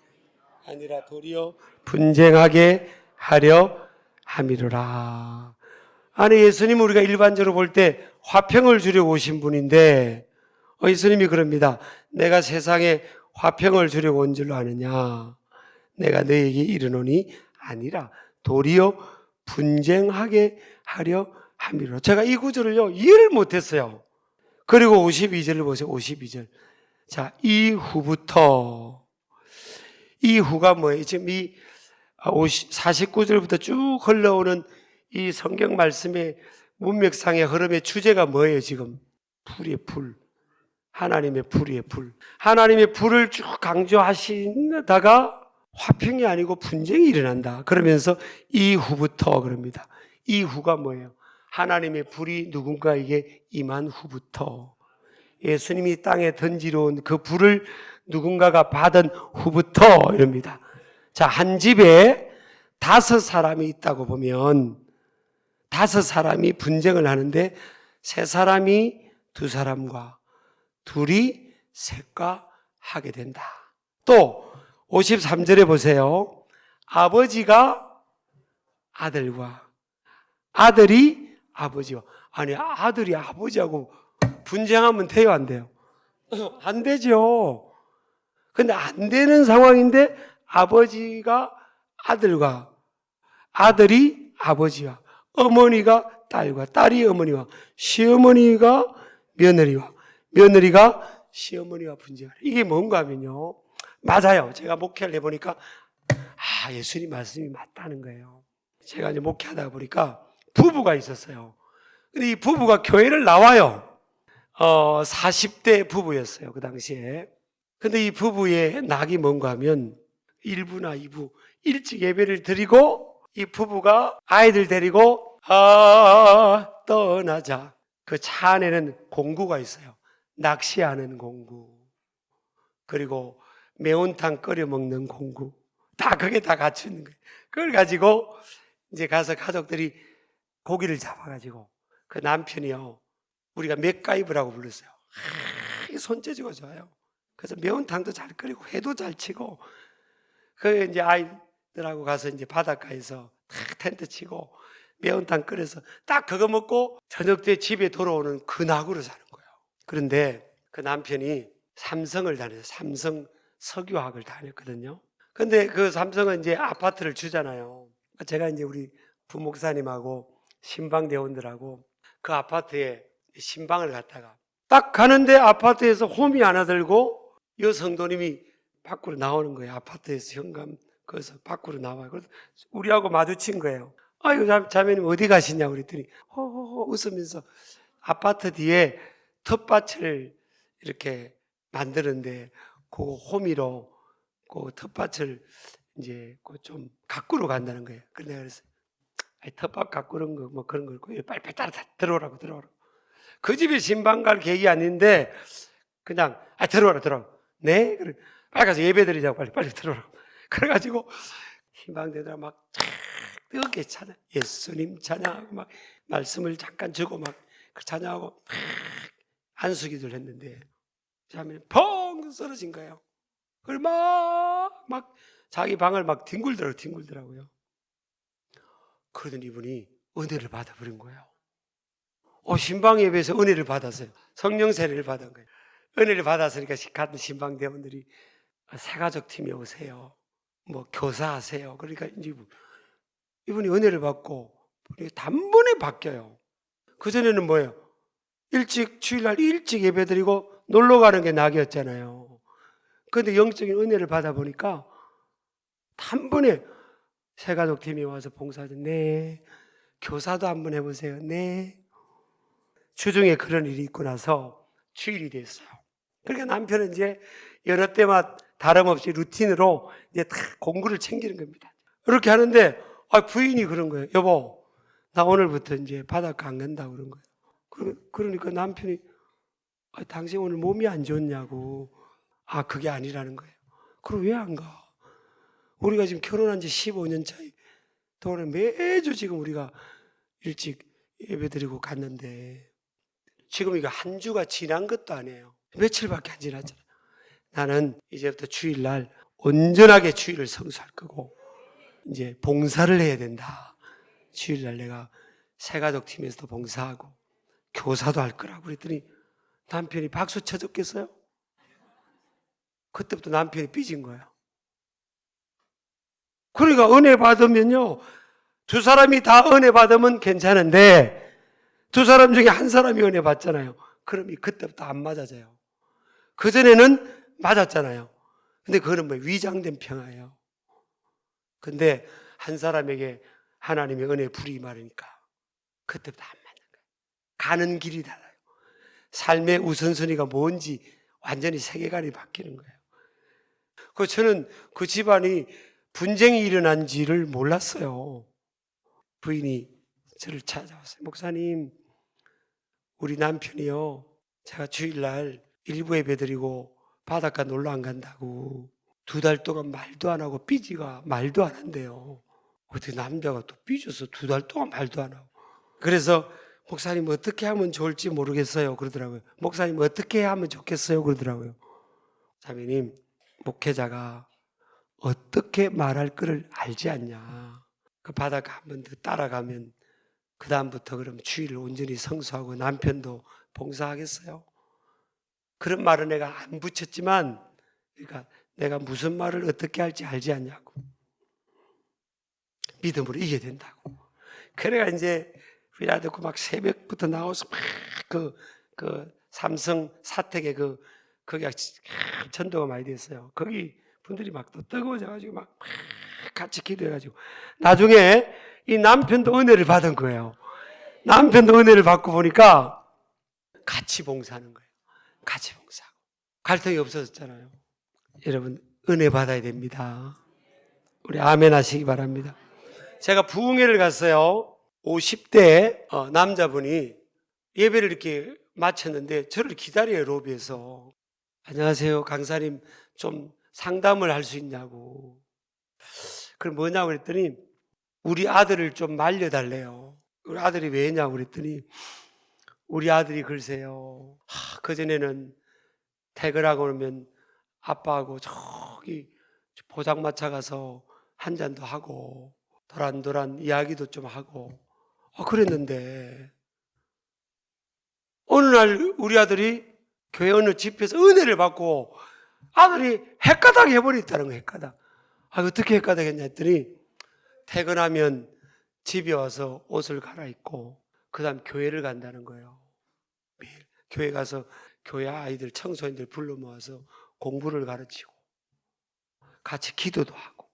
아니라 도리어 분쟁하게 하려 함이로라. 아니, 예수님은 우리가 일반적으로 볼 때 화평을 주려고 오신 분인데 예수님이 그럽니다. 내가 세상에 화평을 주려고 온 줄로 아느냐? 내가 너에게 이르노니 아니라 도리어 분쟁하게 하려 함이로라. 제가 이 구절을요, 이해를 못했어요. 그리고 52절을 보세요. 52절. 자, 이후부터, 이후가 뭐예요? 지금 이 49절부터 쭉 흘러오는 이 성경 말씀의 문맥상의 흐름의 주제가 뭐예요, 지금? 불이에요, 불. 하나님의 불이에요, 불. 하나님의 불을 쭉 강조하시다가 화평이 아니고 분쟁이 일어난다. 그러면서 이후부터 그럽니다. 이후가 뭐예요? 하나님의 불이 누군가에게 임한 후부터, 예수님이 땅에 던지러 온 그 불을 누군가가 받은 후부터 이럽니다. 자, 한 집에 5사람이 있다고 보면 5사람이 분쟁을 하는데 3사람이 2사람과 둘이 셋과 하게 된다. 또 53절에 보세요. 아버지가 아들과 아들이 아버지와, 아니 아들이 아버지하고 분쟁하면 돼요, 안 돼요? 안 되죠. 근데 안 되는 상황인데 아버지가 아들과 아들이 아버지와 어머니가 딸과 딸이 어머니와 시어머니가 며느리와 며느리가 시어머니와 분쟁하라. 이게 뭔가 하면요, 맞아요. 제가 목회를 해보니까 예수님 말씀이 맞다는 거예요. 제가 이제 목회하다 보니까 부부가 있었어요. 근데 이 부부가 교회를 나와요. 40대 부부였어요, 그 당시에. 근데 이 부부의 낙이 뭔가 하면 1부나 2부 일찍 예배를 드리고 이 부부가 아이들 데리고 떠나자. 그 차 안에는 공구가 있어요. 낚시하는 공구, 그리고 매운탕 끓여 먹는 공구, 그게 다 갖춰 있는 거예요. 그걸 가지고 이제 가서 가족들이 고기를 잡아가지고 그 남편이요, 우리가 맥가이브라고 불렀어요. 손재주가 좋아요. 그래서 매운탕도 잘 끓이고 회도 잘 치고, 그 이제 아이들하고 가서 이제 바닷가에서 탁 텐트 치고 매운탕 끓여서 딱 그거 먹고 저녁 때 집에 돌아오는 그 낙으로 사는 거예요. 그런데 그 남편이 삼성을 다녔어요. 삼성 석유화학을 다녔거든요. 근데 그 삼성은 이제 아파트를 주잖아요. 제가 이제 우리 부목사님하고 신방대원들하고 그 아파트에 신방을 갔다가 딱 가는데 아파트에서 홈이 하나 들고 여성도님이 밖으로 나오는 거예요. 아파트에서 현관 거기서 밖으로 나와요. 그래서 우리하고 마주친 거예요. 아이고 자매님 어디 가시냐고 그랬더니 호호호 웃으면서 아파트 뒤에 텃밭을 이렇게 만드는데 그 호미로 그 텃밭을 이제 그 좀 가꾸러 간다는 거예요. 그래서 내가 그랬어요. 텃밭 가꾸는 거 뭐 그런 거 있고 빨리 따라 들어오라고. 그 집에 신방 갈 계획이 아닌데 그냥 들어오라. 네? 그래. 빨리 가서 예배 드리자고 빨리 들어오라고. 그래가지고 신방대들 막 뜨겁게 찬양, 예수님 찬양하고 막 말씀을 잠깐 주고 막 찬양하고 안수기도를 했는데 자매는 펑 쓰러진 거예요. 그걸 막 자기 방을 막 뒹굴더라고요. 그러더니 이분이 은혜를 받아버린 거예요. 신방 예배에서 은혜를 받았어요. 성령 세례를 받은 거예요. 은혜를 받았으니까 같은 신방 대원들이 새가족 팀에 오세요. 뭐 교사하세요. 그러니까 이제 이분이 은혜를 받고 단번에 바뀌어요. 그전에는 뭐예요? 주일날 일찍 예배드리고 놀러 가는 게 낙이었잖아요. 그런데 영적인 은혜를 받아보니까 단번에 새가족 팀이 와서 봉사하죠. 네. 교사도 한번 해보세요. 네. 주중에 그런 일이 있고 나서 주일이 됐어요. 그러니까 남편은 이제 여러 때마다 다름없이 루틴으로 이제 다 공구를 챙기는 겁니다. 이렇게 하는데 부인이 그런 거예요. 여보, 나 오늘부터 이제 바닷가 안 간다고 그런 거예요. 그러니까 남편이 당신 오늘 몸이 안 좋냐고. 그게 아니라는 거예요. 그럼 왜 안 가? 우리가 지금 결혼한 지 15년 차이 동안에 매주 지금 우리가 일찍 예배드리고 갔는데 지금 이거 한 주가 지난 것도 아니에요. 며칠밖에 안 지났잖아요. 나는 이제부터 주일날 온전하게 주일을 성수할 거고 이제 봉사를 해야 된다. 주일날 내가 새가족 팀에서도 봉사하고 교사도 할 거라고 그랬더니 남편이 박수 쳐줬겠어요? 그때부터 남편이 삐진 거예요. 그러니까 은혜 받으면요, 두 사람이 다 은혜 받으면 괜찮은데 두 사람 중에 한 사람이 은혜 받잖아요. 그럼 그때부터 안 맞아져요. 그전에는 맞았잖아요. 근데 그거는 뭐 위장된 평화예요. 근데 한 사람에게 하나님의 은혜 불이 임하니까 그때부터 안 맞는 거예요. 가는 길이 달라요. 삶의 우선순위가 뭔지 완전히 세계관이 바뀌는 거예요. 저는 그 집안이 분쟁이 일어난지를 몰랐어요. 부인이 저를 찾아왔어요. 목사님, 우리 남편이요, 제가 주일날 일부 예배 드리고 바닷가 놀러 안 간다고 2달 동안 말도 안 하고 삐지가 말도 안 한대요. 어떻게 남자가 또 삐져서 2달 동안 말도 안 하고. 그래서 목사님 어떻게 하면 좋을지 모르겠어요 그러더라고요. 목사님 어떻게 하면 좋겠어요 그러더라고요. 자매님, 목회자가 어떻게 말할 거를 알지 않냐. 그 바닷가 한 번 더 따라가면 그 다음부터 그럼 주일을 온전히 성수하고 남편도 봉사하겠어요? 그런 말은 내가 안 붙였지만, 그러니까 내가 무슨 말을 어떻게 할지 알지 않냐고. 믿음으로 이겨야 된다고. 그래가 이제 위라 듣고 막 새벽부터 나와서 막 그 삼성 사택에 거기 전도가 많이 됐어요. 거기 분들이 막 또 뜨거워져가지고 막 같이 기도해가지고 나중에 이 남편도 은혜를 받은 거예요. 남편도 은혜를 받고 보니까 같이 봉사하는 거예요. 같이 봉사하고 갈등이 없어졌잖아요. 여러분 은혜 받아야 됩니다. 우리 아멘 하시기 바랍니다. 제가 부흥회를 갔어요. 50대 남자분이 예배를 이렇게 마쳤는데 저를 기다려요. 로비에서. 안녕하세요 강사님, 좀 상담을 할 수 있냐고. 그럼 뭐냐고 그랬더니 우리 아들을 좀 말려달래요. 우리 아들이 왜냐고 그랬더니 우리 아들이 글쎄요. 그전에는 퇴근하고 오면 아빠하고 저기 포장마차 가서 한 잔도 하고 도란도란 이야기도 좀 하고 그랬는데 어느 날 우리 아들이 교회 어느 집회에서 은혜를 받고 아들이 헷가닥 해버렸다는 거예요. 헷가닥. 어떻게 헷가닥 했냐 했더니 퇴근하면 집에 와서 옷을 갈아입고 그 다음 교회를 간다는 거예요. 매일 교회 가서 교회 아이들 청소년들 불러 모아서 공부를 가르치고 같이 기도도 하고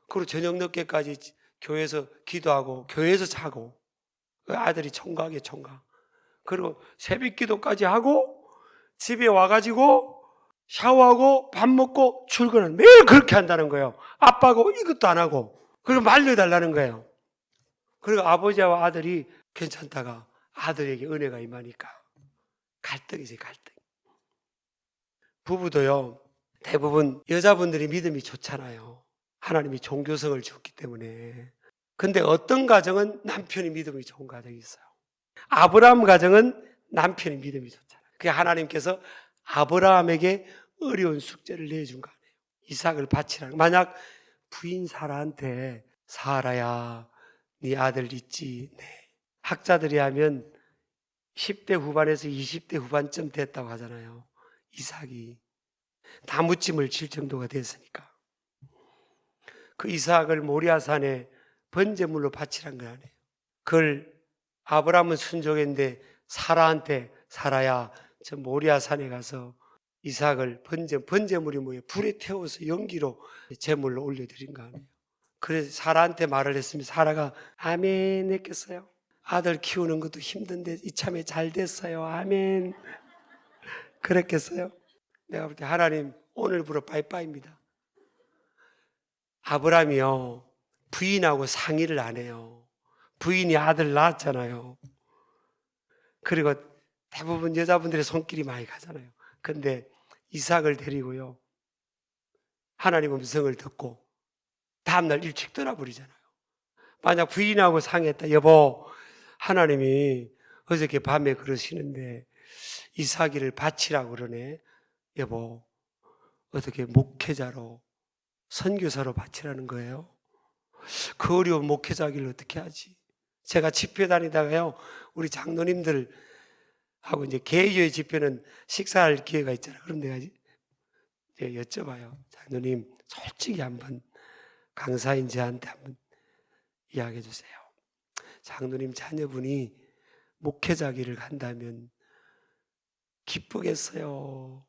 그리고 저녁 늦게까지 교회에서 기도하고 교회에서 자고 아들이 총각이에요. 총각. 그리고 새벽 기도까지 하고 집에 와가지고 샤워하고 밥 먹고 출근은 매일 그렇게 한다는 거예요. 아빠하고 이것도 안 하고 그리고 말려달라는 거예요. 그리고 아버지와 아들이 괜찮다가 아들에게 은혜가 임하니까 갈등이세요. 갈등. 부부도요 대부분 여자분들이 믿음이 좋잖아요. 하나님이 종교성을 줬기 때문에. 근데 어떤 가정은 남편이 믿음이 좋은 가정이 있어요. 아브라함 가정은 남편이 믿음이 좋잖아요. 그게 하나님께서 아브라함에게 어려운 숙제를 내준 거 아니에요. 이삭을 바치라는. 만약 부인 사라한테 사라야 네 아들 있지. 네. 학자들이 하면 10대 후반에서 20대 후반쯤 됐다고 하잖아요. 이삭이 나무찜을 칠 정도가 됐으니까 그 이삭을 모리아산에 번제물로 바치란 거 아니에요. 그걸 아브라함은 순종했는데 사라한테 사라야 저 모리아산에 가서 이삭을 번제물이 뭐예요? 불에 태워서 연기로 제물로 올려드린 거 아니에요. 그래서 사라한테 말을 했으면 사라가 아멘 했겠어요? 아들 키우는 것도 힘든데 이참에 잘 됐어요. 아멘. 그랬겠어요? 내가 볼 때 하나님 오늘부로 빠이빠이입니다. 아브라함이요 부인하고 상의를 안 해요. 부인이 아들 낳았잖아요. 그리고 대부분 여자분들의 손길이 많이 가잖아요. 근데 이삭을 데리고요 하나님 음성을 듣고 다음날 일찍 떠나버리잖아요. 만약 부인하고 상의했다. 여보 하나님이 어저께 밤에 그러시는데 이삭이를 바치라고 그러네. 여보 어떻게 목회자로 선교사로 바치라는 거예요? 그 어려운 목회자기를 어떻게 하지? 제가 집회 다니다가요 우리 장로님들 하고 이제 개교의 집회는 식사할 기회가 있잖아요. 그럼 내가 이제 여쭤봐요. 장로님 솔직히 한번 강사인 저한테 한번 이야기해 주세요. 장로님 자녀분이 목회자기를 간다면 기쁘겠어요?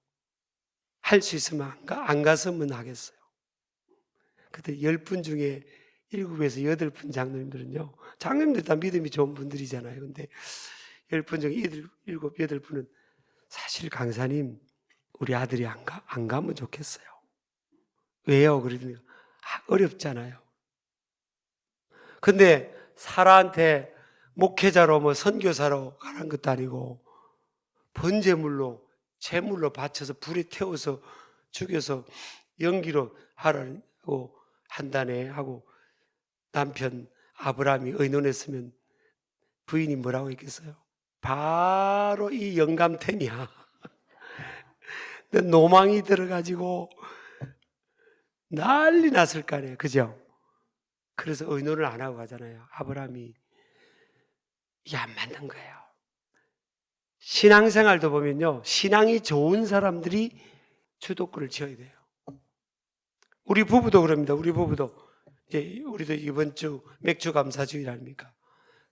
할 수 있으면 안 갔으면 하겠어요? 그때 10분 중에 7에서 8분 장로님들은요 장로님들 다 믿음이 좋은 분들이잖아요. 근데 10분 중에 7, 8분은 사실 강사님 우리 아들이 안 가면 좋겠어요. 왜요? 그러더니 어렵잖아요. 근데 사라한테 목회자로 뭐 선교사로 가는 것도 아니고 번제물로 제물로 바쳐서 불에 태워서 죽여서 연기로 하라고 한다네 하고 남편 아브라함이 의논했으면 부인이 뭐라고 했겠어요? 바로 이 영감탱이야. 노망이 들어가지고 난리 났을 거 아니에요. 그죠? 그래서 의논을 안 하고 가잖아요. 아브라함이 이게 안 맞는 거예요. 신앙생활도 보면요 신앙이 좋은 사람들이 주도권을 쥐어야 돼요. 우리 부부도 그럽니다. 우리 부부도 이제 우리도 이번 주 맥주 감사주일 아닙니까?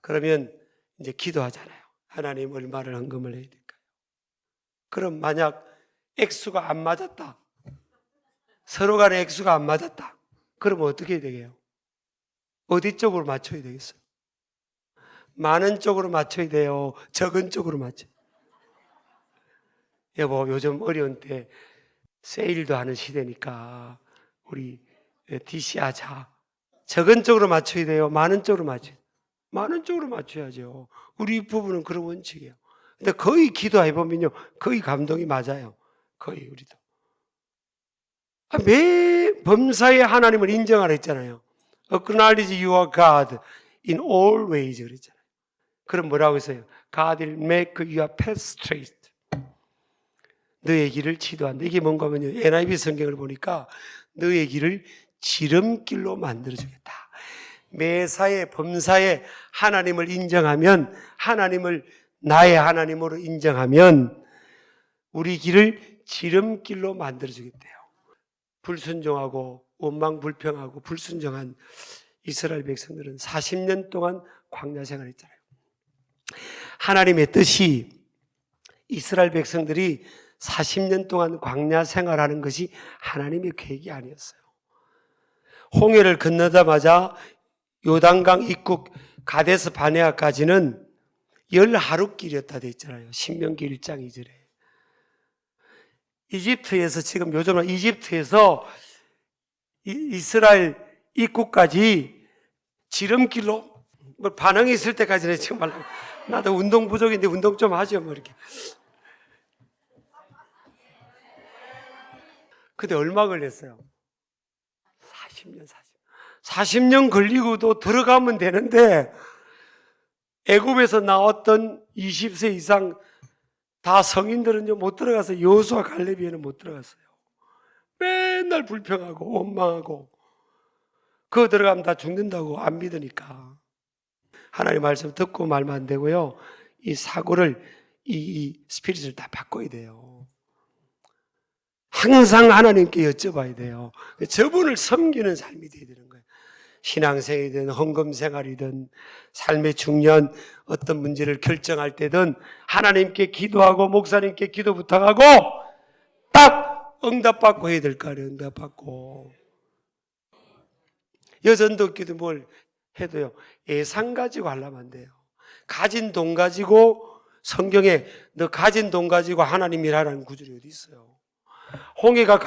그러면 이제 기도하잖아요. 하나님 얼마를 헌금을 해야 될까요? 그럼 만약 액수가 안 맞았다. 서로 간의 액수가 안 맞았다. 그러면 어떻게 해야 되게요? 어디 쪽으로 맞춰야 되겠어요? 많은 쪽으로 맞춰야 돼요? 적은 쪽으로 맞춰야 돼요? 여보 요즘 어려운 때 세일도 하는 시대니까 우리 DC 하자. 적은 쪽으로 맞춰야 돼요? 많은 쪽으로 맞춰야 돼요? 많은 쪽으로 맞춰야죠. 우리 부부는 그런 원칙이에요. 근데 거의 기도해보면요 거의 감동이 맞아요. 거의 우리도 매 범사에 하나님을 인정하라 했잖아요. Acknowledge you are God in all ways 그랬잖아요. 그럼 뭐라고 했어요? God will make your path straight. 너의 길을 지도한다. 이게 뭔가 하면요, NIV 성경을 보니까 너의 길을 지름길로 만들어주겠다. 매사에 범사에 하나님을 인정하면, 하나님을 나의 하나님으로 인정하면 우리 길을 지름길로 만들어주겠대요. 불순종하고 원망불평하고 불순종한 이스라엘 백성들은 40년 동안 광야 생활했잖아요. 하나님의 뜻이 이스라엘 백성들이 40년 동안 광야 생활하는 것이 하나님의 계획이 아니었어요. 홍해를 건너자마자 요단강 입국 가데스 바네아까지는 10하루길이었다 돼 있잖아요. 신명기 1장 2절에. 이집트에서 지금 요즘은 이집트에서 이스라엘 입국까지 지름길로 뭐 반응이 있을 때까지는 정말 나도 운동 부족인데 운동 좀 하죠 뭐 이렇게. 근데 얼마 걸렸어요? 40년 걸리고도 들어가면 되는데 애굽에서 나왔던 20세 이상 다 성인들은요 못 들어가서 여호수아 갈렙에는 못 들어갔어요. 맨날 불평하고 원망하고 그거 들어가면 다 죽는다고 안 믿으니까. 하나님 말씀 듣고 말면 안 되고요. 이 사고를 이 스피릿을 다 바꿔야 돼요. 항상 하나님께 여쭤봐야 돼요. 저분을 섬기는 삶이 돼야 되는 거예요. 신앙생활이든 헌금생활이든 삶의 중요한 어떤 문제를 결정할 때든 하나님께 기도하고 목사님께 기도 부탁하고 딱 응답받고 해야 될 거 아니에요. 응답받고. 여전도끼도 뭘 해도요 예산 가지고 하려면 안 돼요. 가진 돈 가지고 성경에 너 가진 돈 가지고 하나님 일하라는 구절이 어디 있어요? 홍해가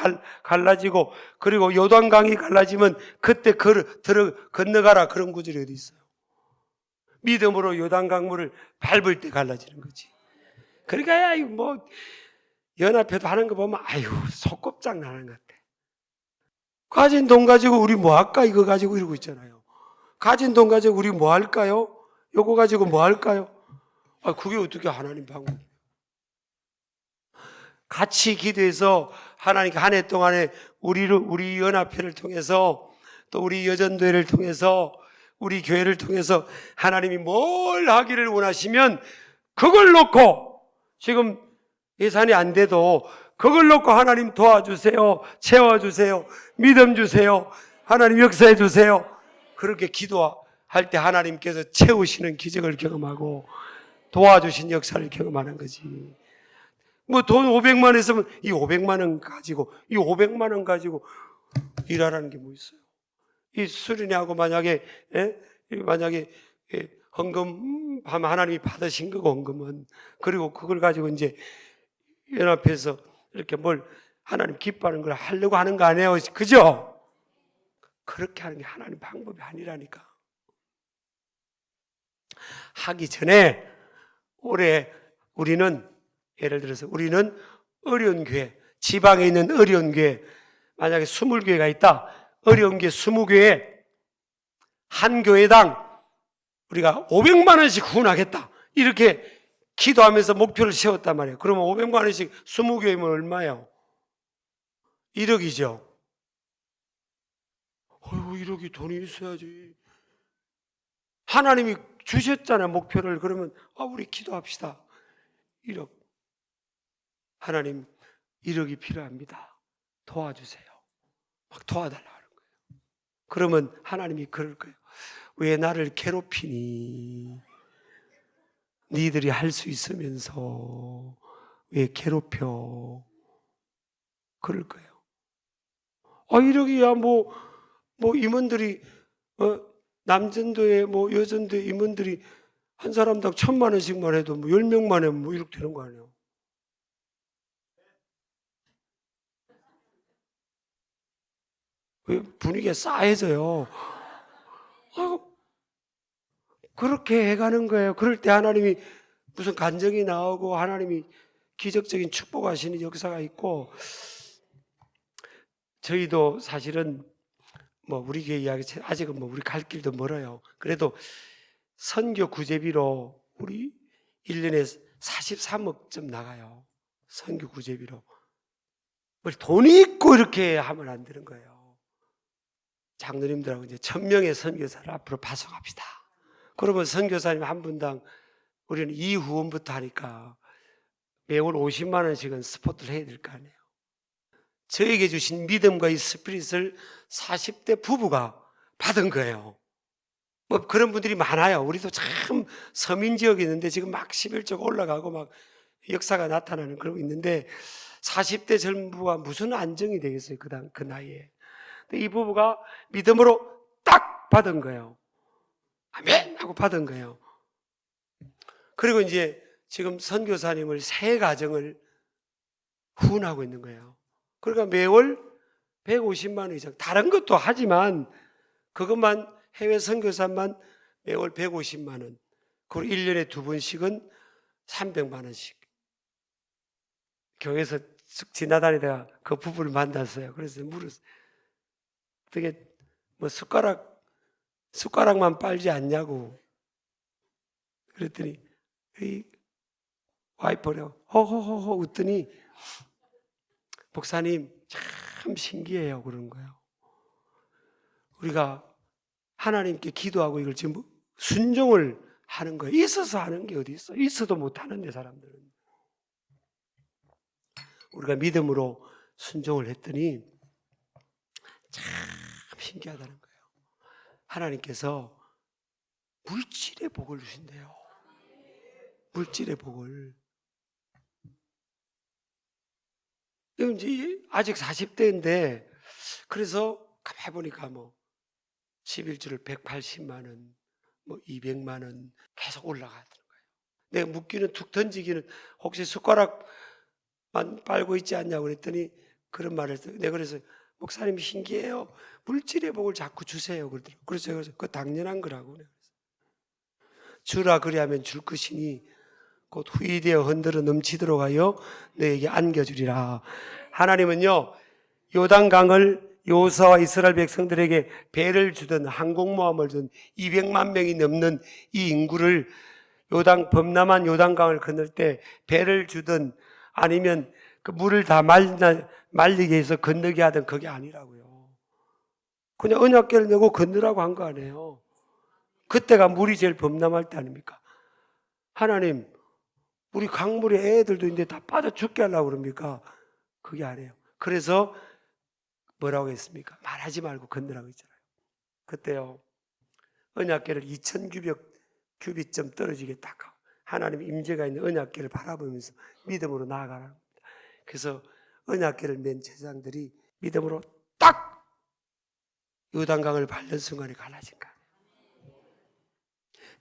갈라지고 그리고 요단강이 갈라지면 그때 건너가라 그런 구절이 어디 있어요? 믿음으로 요단강물을 밟을 때 갈라지는 거지. 그러니까 뭐 연합회도 하는 거 보면 아유 속곱장 나는 것 같아. 가진 돈 가지고 우리 뭐 할까 이거 가지고 이러고 있잖아요. 가진 돈 가지고 우리 뭐 할까요? 요거 가지고 뭐 할까요? 아 그게 어떻게 하나님 방법이에요? 같이 기도해서 하나님께 한 해 동안에 우리 연합회를 통해서 또 우리 여전도회를 통해서 우리 교회를 통해서 하나님이 뭘 하기를 원하시면 그걸 놓고 지금 예산이 안 돼도 그걸 놓고 하나님 도와주세요. 채워주세요. 믿음 주세요. 하나님 역사해 주세요. 그렇게 기도할 때 하나님께서 채우시는 기적을 경험하고 도와주신 역사를 경험하는 거지. 뭐 돈 500만 원 있으면 이 500만 원 가지고 이 500만 원 가지고 일하라는 게 뭐 있어요? 이 수련회하고 만약에 헌금 하면 하나님이 받으신 거고 헌금은 그리고 그걸 가지고 이제 연합해서 이렇게 뭘 하나님 기뻐하는 걸 하려고 하는 거 아니에요? 그죠? 그렇게 하는 게 하나님 방법이 아니라니까. 하기 전에 올해 우리는 예를 들어서 우리는 어려운 교회, 지방에 있는 어려운 교회, 만약에 20교회가 있다. 어려운 교회 20교회 한 교회당 우리가 500만 원씩 후원하겠다. 이렇게 기도하면서 목표를 세웠단 말이에요. 그러면 500만 원씩 20교회면 얼마예요? 1억이죠. 어이구 1억이 돈이 있어야지. 하나님이 주셨잖아요. 목표를. 그러면 우리 기도합시다. 1억. 하나님 1억이 필요합니다. 도와주세요. 막 도와달라고 하는 거예요. 그러면 하나님이 그럴 거예요. 왜 나를 괴롭히니? 니들이 할 수 있으면서 왜 괴롭혀? 그럴 거예요. 1억이야 뭐 임원들이 남전도에 뭐 여전도에 임원들이 한 사람당 1,000만 원씩만 해도 뭐 10명만 하면 뭐 1억 되는 거 아니에요? 분위기가 싸해져요. 그렇게 해가는 거예요. 그럴 때 하나님이 무슨 간증이 나오고 하나님이 기적적인 축복하시는 역사가 있고 저희도 사실은 뭐 우리 교회 이야기 아직은 뭐 우리 갈 길도 멀어요. 그래도 선교 구제비로 우리 1년에 43억쯤 나가요. 선교 구제비로. 돈이 있고 이렇게 하면 안 되는 거예요. 장로님들하고 이제 1000명의 선교사를 앞으로 파송합시다. 그러면 선교사님 한 분당 우리는 이후원부터 하니까 매월 50만 원씩은 스포트를 해야 될 거 아니에요. 저에게 주신 믿음과 이 스피릿을 40대 부부가 받은 거예요. 그런 분들이 많아요. 우리도 참 서민 지역이 있는데 지금 막 11조 올라가고 막 역사가 나타나는 그러고 있는데 40대 젊은 부부가 무슨 안정이 되겠어요. 그 나이에. 이 부부가 믿음으로 딱 받은 거예요. 아멘! 하고 받은 거예요. 그리고 이제 지금 선교사님을 세 가정을 후원하고 있는 거예요. 그러니까 매월 150만 원 이상, 다른 것도 하지만 그것만 해외 선교사만 매월 150만 원, 그리고 1년에 2번씩은 300만 원씩. 교회에서 쑥 지나다니다가 그 부부를 만났어요. 그래서 물었어요. 어떻게 숟가락만 빨지 않냐고. 그랬더니 이 와이프가 호호호호 웃더니 목사님 참 신기해요 그러는 거예요. 우리가 하나님께 기도하고 이걸 지금 순종을 하는 거예요. 있어서 하는 게 어디 있어? 있어도 못하는데 사람들은. 우리가 믿음으로 순종을 했더니 참 신기하다는 거예요. 하나님께서 물질의 복을 주신대요. 물질의 복을. 이제 아직 40대인데 그래서 가만히 보니까 11주를 180만 원, 200만 원 계속 올라가더라고요. 내가 묻기는 툭 던지기는 혹시 숟가락만 빨고 있지 않냐고 그랬더니 그런 말을 했어요. 내가 그래서 목사님 신기해요. 물질의 복을 자꾸 주세요. 그러더라고요. 그래서 제가 그거 당연한 거라고. 주라 그리하면 줄 것이니 곧 후이되어 흔들어 넘치도록 하여 너에게 안겨주리라. 하나님은요, 요단강을 여호수아와 이스라엘 백성들에게 배를 주던 항공모함을 준 200만 명이 넘는 이 인구를 범람한 요단강을 건널 때 배를 주든 아니면 그 물을 다 말리게 해서 건너게 하든 그게 아니라고요. 그냥 언약궤를 내고 건너라고 한 거 아니에요. 그때가 물이 제일 범람할 때 아닙니까? 하나님, 우리 강물에 애들도 있는데 다 빠져 죽게 하려고 그럽니까? 그게 아니에요. 그래서 뭐라고 했습니까? 말하지 말고 건너라고 했잖아요. 그때요, 언약궤를 2000규빗점 떨어지게 딱 하나님 임재가 있는 언약궤를 바라보면서 믿음으로 나아가라. 그래서 언약궤를 맨 제사장들이 믿음으로 딱 요단강을 밟는 순간에 갈라진 거예요.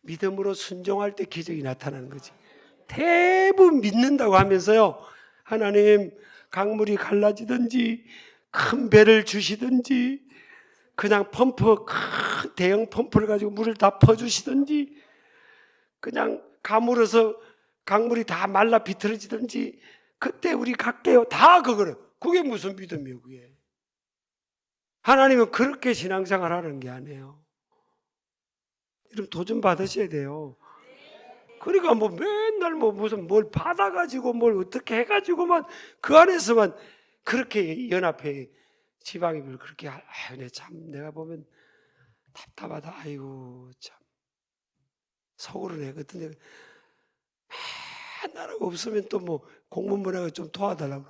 믿음으로 순종할 때 기적이 나타나는 거지. 대부분 믿는다고 하면서요, 하나님 강물이 갈라지든지 큰 배를 주시든지 그냥 큰 대형 펌프를 가지고 물을 다 퍼주시든지 그냥 가물어서 강물이 다 말라 비틀어지든지 그때 우리 갈게요. 다 그거를. 그게 무슨 믿음이에요, 그게. 하나님은 그렇게 신앙생활 하는 게 아니에요. 이러면 도전 받으셔야 돼요. 그러니까 맨날 무슨 뭘 받아가지고 뭘 어떻게 해가지고만 그 안에서만 그렇게 연합회 지방이별 그렇게 내가 보면 답답하다. 아이고 참 속으로는 그때 맨날 없으면 또 공문문화가 좀 도와달라고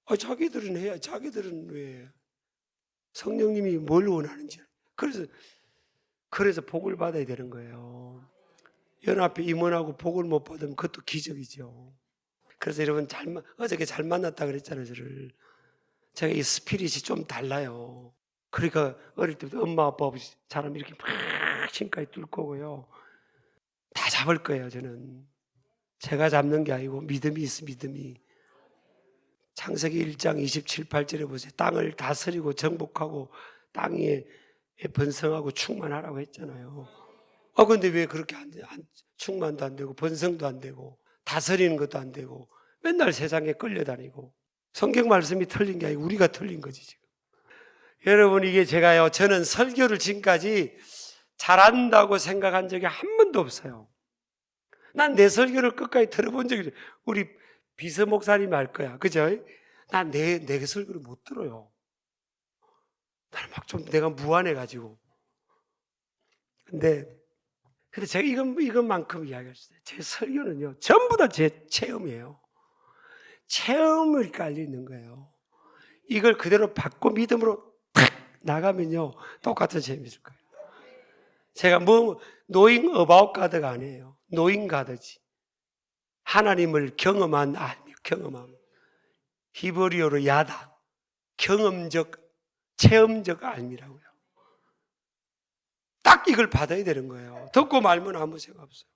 그러고 자기들은 해야 자기들은 왜 성령님이 뭘 원하는지 그래서 복을 받아야 되는 거예요. 연합회 임원하고 복을 못 받으면 그것도 기적이죠. 그래서 여러분 어저께 잘 만났다 그랬잖아요. 제가 이 스피릿이 좀 달라요. 그러니까 어릴 때부터 엄마 아빠처럼 이렇게 막 신까지 뚫 거고요. 다 잡을 거예요. 저는 제가 잡는 게 아니고 믿음이 있어. 믿음이. 창세기 1장 27, 8절에 보세요. 땅을 다스리고 정복하고 땅 위에 번성하고 충만하라고 했잖아요. 근데 왜 그렇게 충만도 안 되고 번성도 안 되고 다스리는 것도 안 되고 맨날 세상에 끌려다니고. 성경 말씀이 틀린 게 아니고 우리가 틀린 거지 지금. 여러분 이게 저는 설교를 지금까지 잘한다고 생각한 적이 한 번도 없어요. 난 내 설교를 끝까지 들어본 적이 없어요. 우리 비서 목사님이 알 거야. 그죠? 난 내 설교를 못 들어요. 나는 막 좀 내가 무안해가지고. 근데 제가 이것만큼 이야기할 수 있어요. 제 설교는요, 전부 다 제 체험이에요. 체험을 깔려 있는 거예요. 이걸 그대로 받고 믿음으로 탁 나가면요, 똑같은 재미있을 거예요. 제가 knowing about God가 아니에요. knowing God지. 하나님을 경험한 알미, 경험함. 히브리어로 야다. 경험적, 체험적 알미라고요. 딱 이걸 받아야 되는 거예요. 듣고 말면 아무 생각 없어요.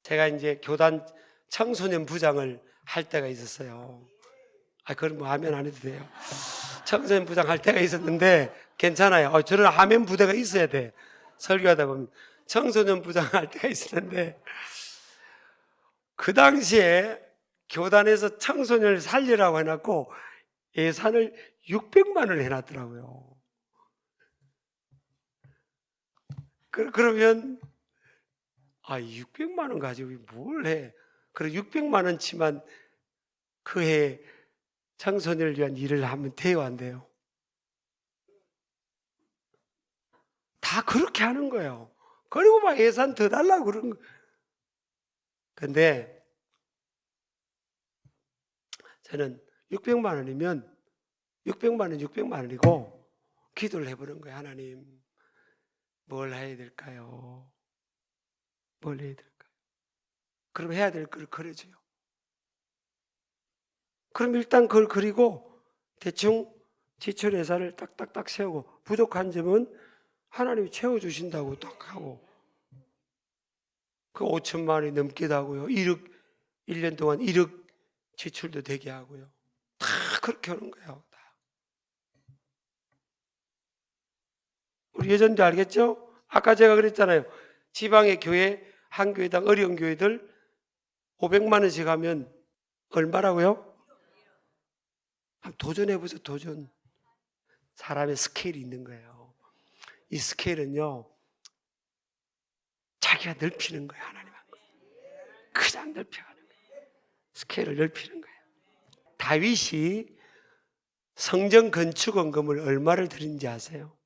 제가 이제 교단 청소년 부장을 할 때가 있었어요. 그건 뭐 하면 안 해도 돼요. 청소년 부장 할 때가 있었는데 괜찮아요. 저는 하면 부대가 있어야 돼. 설교하다 보면. 청소년 부장 할 때가 있었는데 그 당시에 교단에서 청소년을 살리라고 해놨고 예산을 600만 원을 해놨더라고요. 그러면 600만 원 가지고 뭘 해? 그리고 600만 원치만 그 해 청소년을 위한 일을 하면 돼요, 안 돼요? 다 그렇게 하는 거예요. 그리고 막 예산 더 달라고 그러는 거예요. 근데 저는 600만 원이면 600만 원 600만 원이고 기도를 해보는 거예요. 하나님, 뭘 해야 될까요? 뭘 해야 될까요? 그럼 해야 될 걸 그려줘요. 그럼 일단 그걸 그리고 대충 지출 예산을 딱딱딱 세우고 부족한 점은 하나님이 채워주신다고 딱 하고 그 5천만 원이 넘기도 하고요. 1년 동안 1억 지출도 되게 하고요. 다 그렇게 하는 거예요. 다. 우리 예전도 알겠죠? 아까 제가 그랬잖아요. 지방의 교회, 한 교회당 어려운 교회들 500만 원씩 하면 얼마라고요? 한번 도전해보세요. 도전. 사람의 스케일이 있는 거예요. 이 스케일은요, 자기가 넓히는 거예요. 하나님 한 거. 그냥 넓혀가는 거예요. 스케일을 넓히는 거예요. 다윗이 성전 건축 원금을 얼마를 드린지 아세요?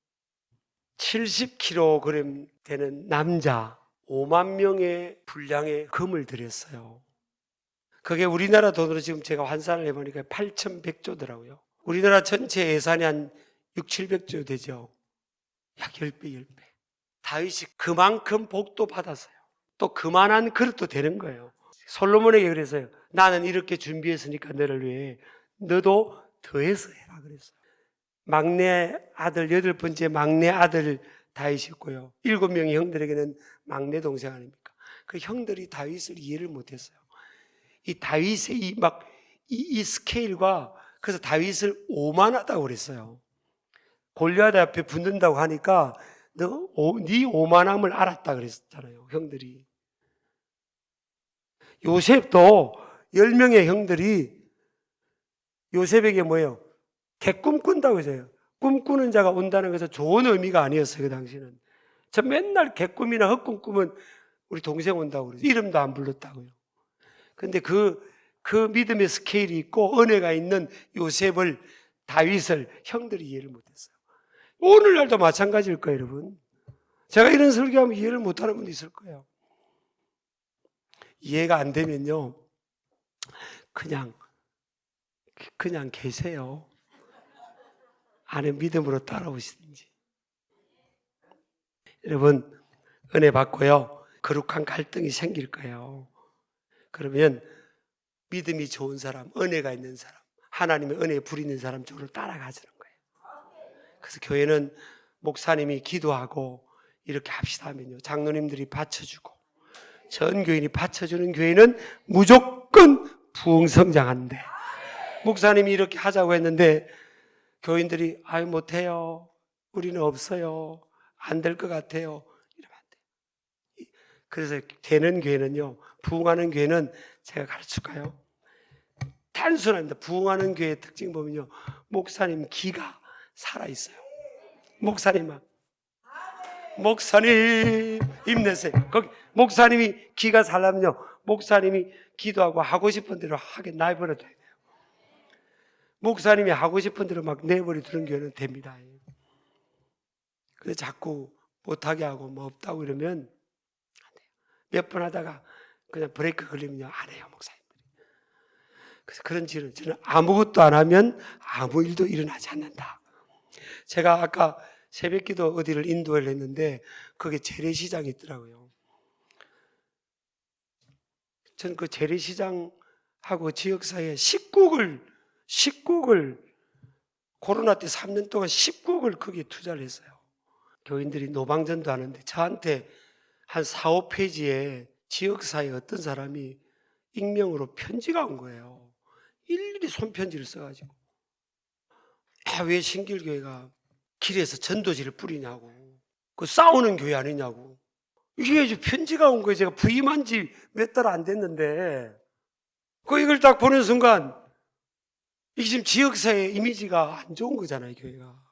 70kg 되는 남자 5만 명의 분량의 금을 드렸어요. 그게 우리나라 돈으로 지금 제가 환산을 해보니까 8,100조더라고요. 우리나라 전체 예산이 한 6, 700조 되죠. 약 10배, 10배. 다윗이 그만큼 복도 받았어요. 또 그만한 그릇도 되는 거예요. 솔로몬에게 그랬어요. 나는 이렇게 준비했으니까 너를 위해 너도 더해서 해라 그랬어요. 막내 아들, 8번째 막내 아들 다윗이었고요. 7명의 형들에게는 막내 동생 아닙니까? 그 형들이 다윗을 이해를 못했어요. 이 다윗의 이 스케일과 그래서 다윗을 오만하다고 그랬어요. 골리앗 앞에 붙는다고 하니까 네 오만함을 알았다 그랬잖아요. 형들이. 요셉도 10명의 형들이 요셉에게 뭐예요? 개꿈 꾼다고 했어요. 꿈꾸는 자가 온다는 것은 좋은 의미가 아니었어요. 그 당시는. 저 맨날 개꿈이나 헛꿈 꾸면 우리 동생 온다고 그래서 이름도 안 불렀다고요. 근데 그 믿음의 스케일이 있고 은혜가 있는 요셉을, 다윗을 형들이 이해를 못했어요. 오늘날도 마찬가지일 거예요, 여러분. 제가 이런 설교하면 이해를 못하는 분도 있을 거예요. 이해가 안 되면요, 그냥 계세요. 안에 믿음으로 따라오시든지. 여러분, 은혜 받고요, 거룩한 갈등이 생길 거예요. 그러면 믿음이 좋은 사람, 은혜가 있는 사람, 하나님의 은혜에 부리는 사람 쪽으로 따라가지는 거예요. 그래서 교회는 목사님이 기도하고 이렇게 합시다 하면요, 장로님들이 받쳐주고 전 교인이 받쳐주는 교회는 무조건 부흥성장한대. 목사님이 이렇게 하자고 했는데 교인들이 못해요, 우리는 없어요, 안 될 것 같아요, 이러면 안 돼요. 그래서 되는 교회는요, 부흥하는 교회는 제가 가르칠까요? 단순합니다. 부흥하는 교회의 특징 보면요, 목사님 기가 살아있어요. 목사님만 목사님 힘내세요. 거기 목사님이 기가 살려면요, 목사님이 기도하고 하고 싶은 대로 하게 내버려 둬야 돼요. 목사님이 하고 싶은 대로 막 내버려 두는 교회는 됩니다. 근데 자꾸 못하게 하고 뭐 없다고 이러면 안 돼요. 몇 번 하다가 그냥 브레이크 걸리면요, 안 해요, 목사님들이. 그래서 그런 저는 아무것도 안 하면 아무 일도 일어나지 않는다. 제가 아까 새벽기도 어디를 인도를 했는데 거기 재래시장이 있더라고요. 저는 그 재래시장하고 지역사회에 10국을 코로나 때 3년 동안 10국을 거기에 투자를 했어요. 교인들이 노방전도 하는데 저한테 한 4, 5페이지에 지역사회 어떤 사람이 익명으로 편지가 온 거예요. 일일이 손편지를 써가지고, 왜 신길교회가 길에서 전도지를 뿌리냐고, 그 싸우는 교회 아니냐고. 이게 편지가 온 거예요. 제가 부임한 지 몇 달 안 됐는데 이걸 딱 보는 순간 이게 지금 지역사회 이미지가 안 좋은 거잖아요, 교회가.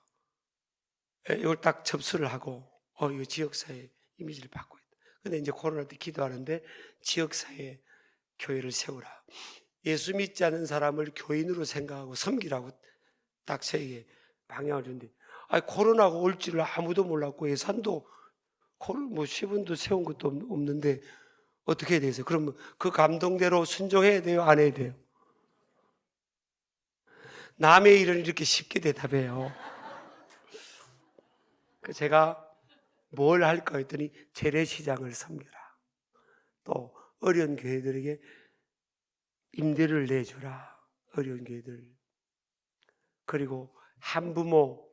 이걸 딱 접수를 하고 이거 지역사회 이미지를 바꿔야 돼. 근데 이제 코로나 때 기도하는데 지역사회 교회를 세우라. 예수 믿지 않는 사람을 교인으로 생각하고 섬기라고 딱 저에게 방향을 줬는데, 코로나가 올 줄을 아무도 몰랐고 예산도 뭐 10원도 세운 것도 없는데 어떻게 해야 되겠어요? 그러면 그 감동대로 순종해야 돼요? 안 해야 돼요? 남의 일은 이렇게 쉽게 대답해요. 제가 뭘 할까 했더니 재래시장을 섬겨라. 또 어려운 교회들에게 임대를 내주라. 어려운 교회들. 그리고 한부모,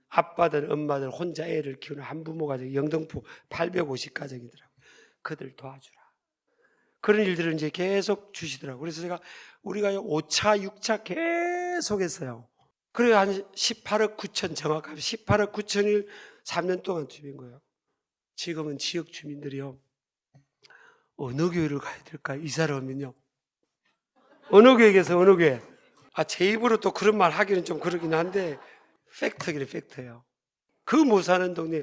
아빠들 엄마들 혼자 애를 키우는 한부모 가정, 영등포 850가정이더라고요. 그들 도와주라. 그런 일들을 이제 계속 주시더라고요. 그래서 우리가 5차, 6차 계속 했어요. 그래서 한 18억 9천, 정확하게 18억 9천일 3년 동안 주민 거예요. 지금은 지역 주민들이요, 어느 교회를 가야 될까요? 이사를 오면요, 어느 교회에서 어느 교회. 제 입으로 또 그런 말 하기는 좀 그러긴 한데 팩트긴 팩트예요. 그 못 사는 동네.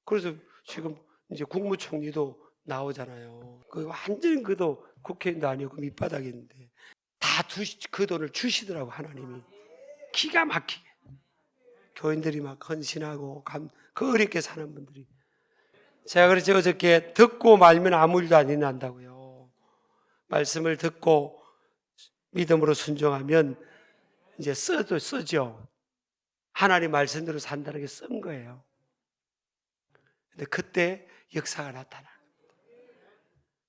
그래서 지금 이제 국무총리도 나오잖아요. 완전 그도 국회의원도 아니고 밑바닥에 있는데 다 그 돈을 주시더라고, 하나님이. 기가 막히게. 교인들이 막 헌신하고 그 어렵게 사는 분들이. 제가 그래서 어저께 듣고 말면 아무 일도 안 일어난다고요. 말씀을 듣고 믿음으로 순종하면 이제 쓰죠. 하나님 말씀대로 산다는 게 쓴 거예요. 근데 그때 역사가 나타나.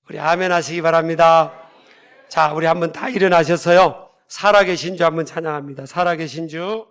우리 아멘 하시기 바랍니다. 자, 우리 한번 다 일어나셔서요, 살아계신 주 한번 찬양합니다. 살아계신 주.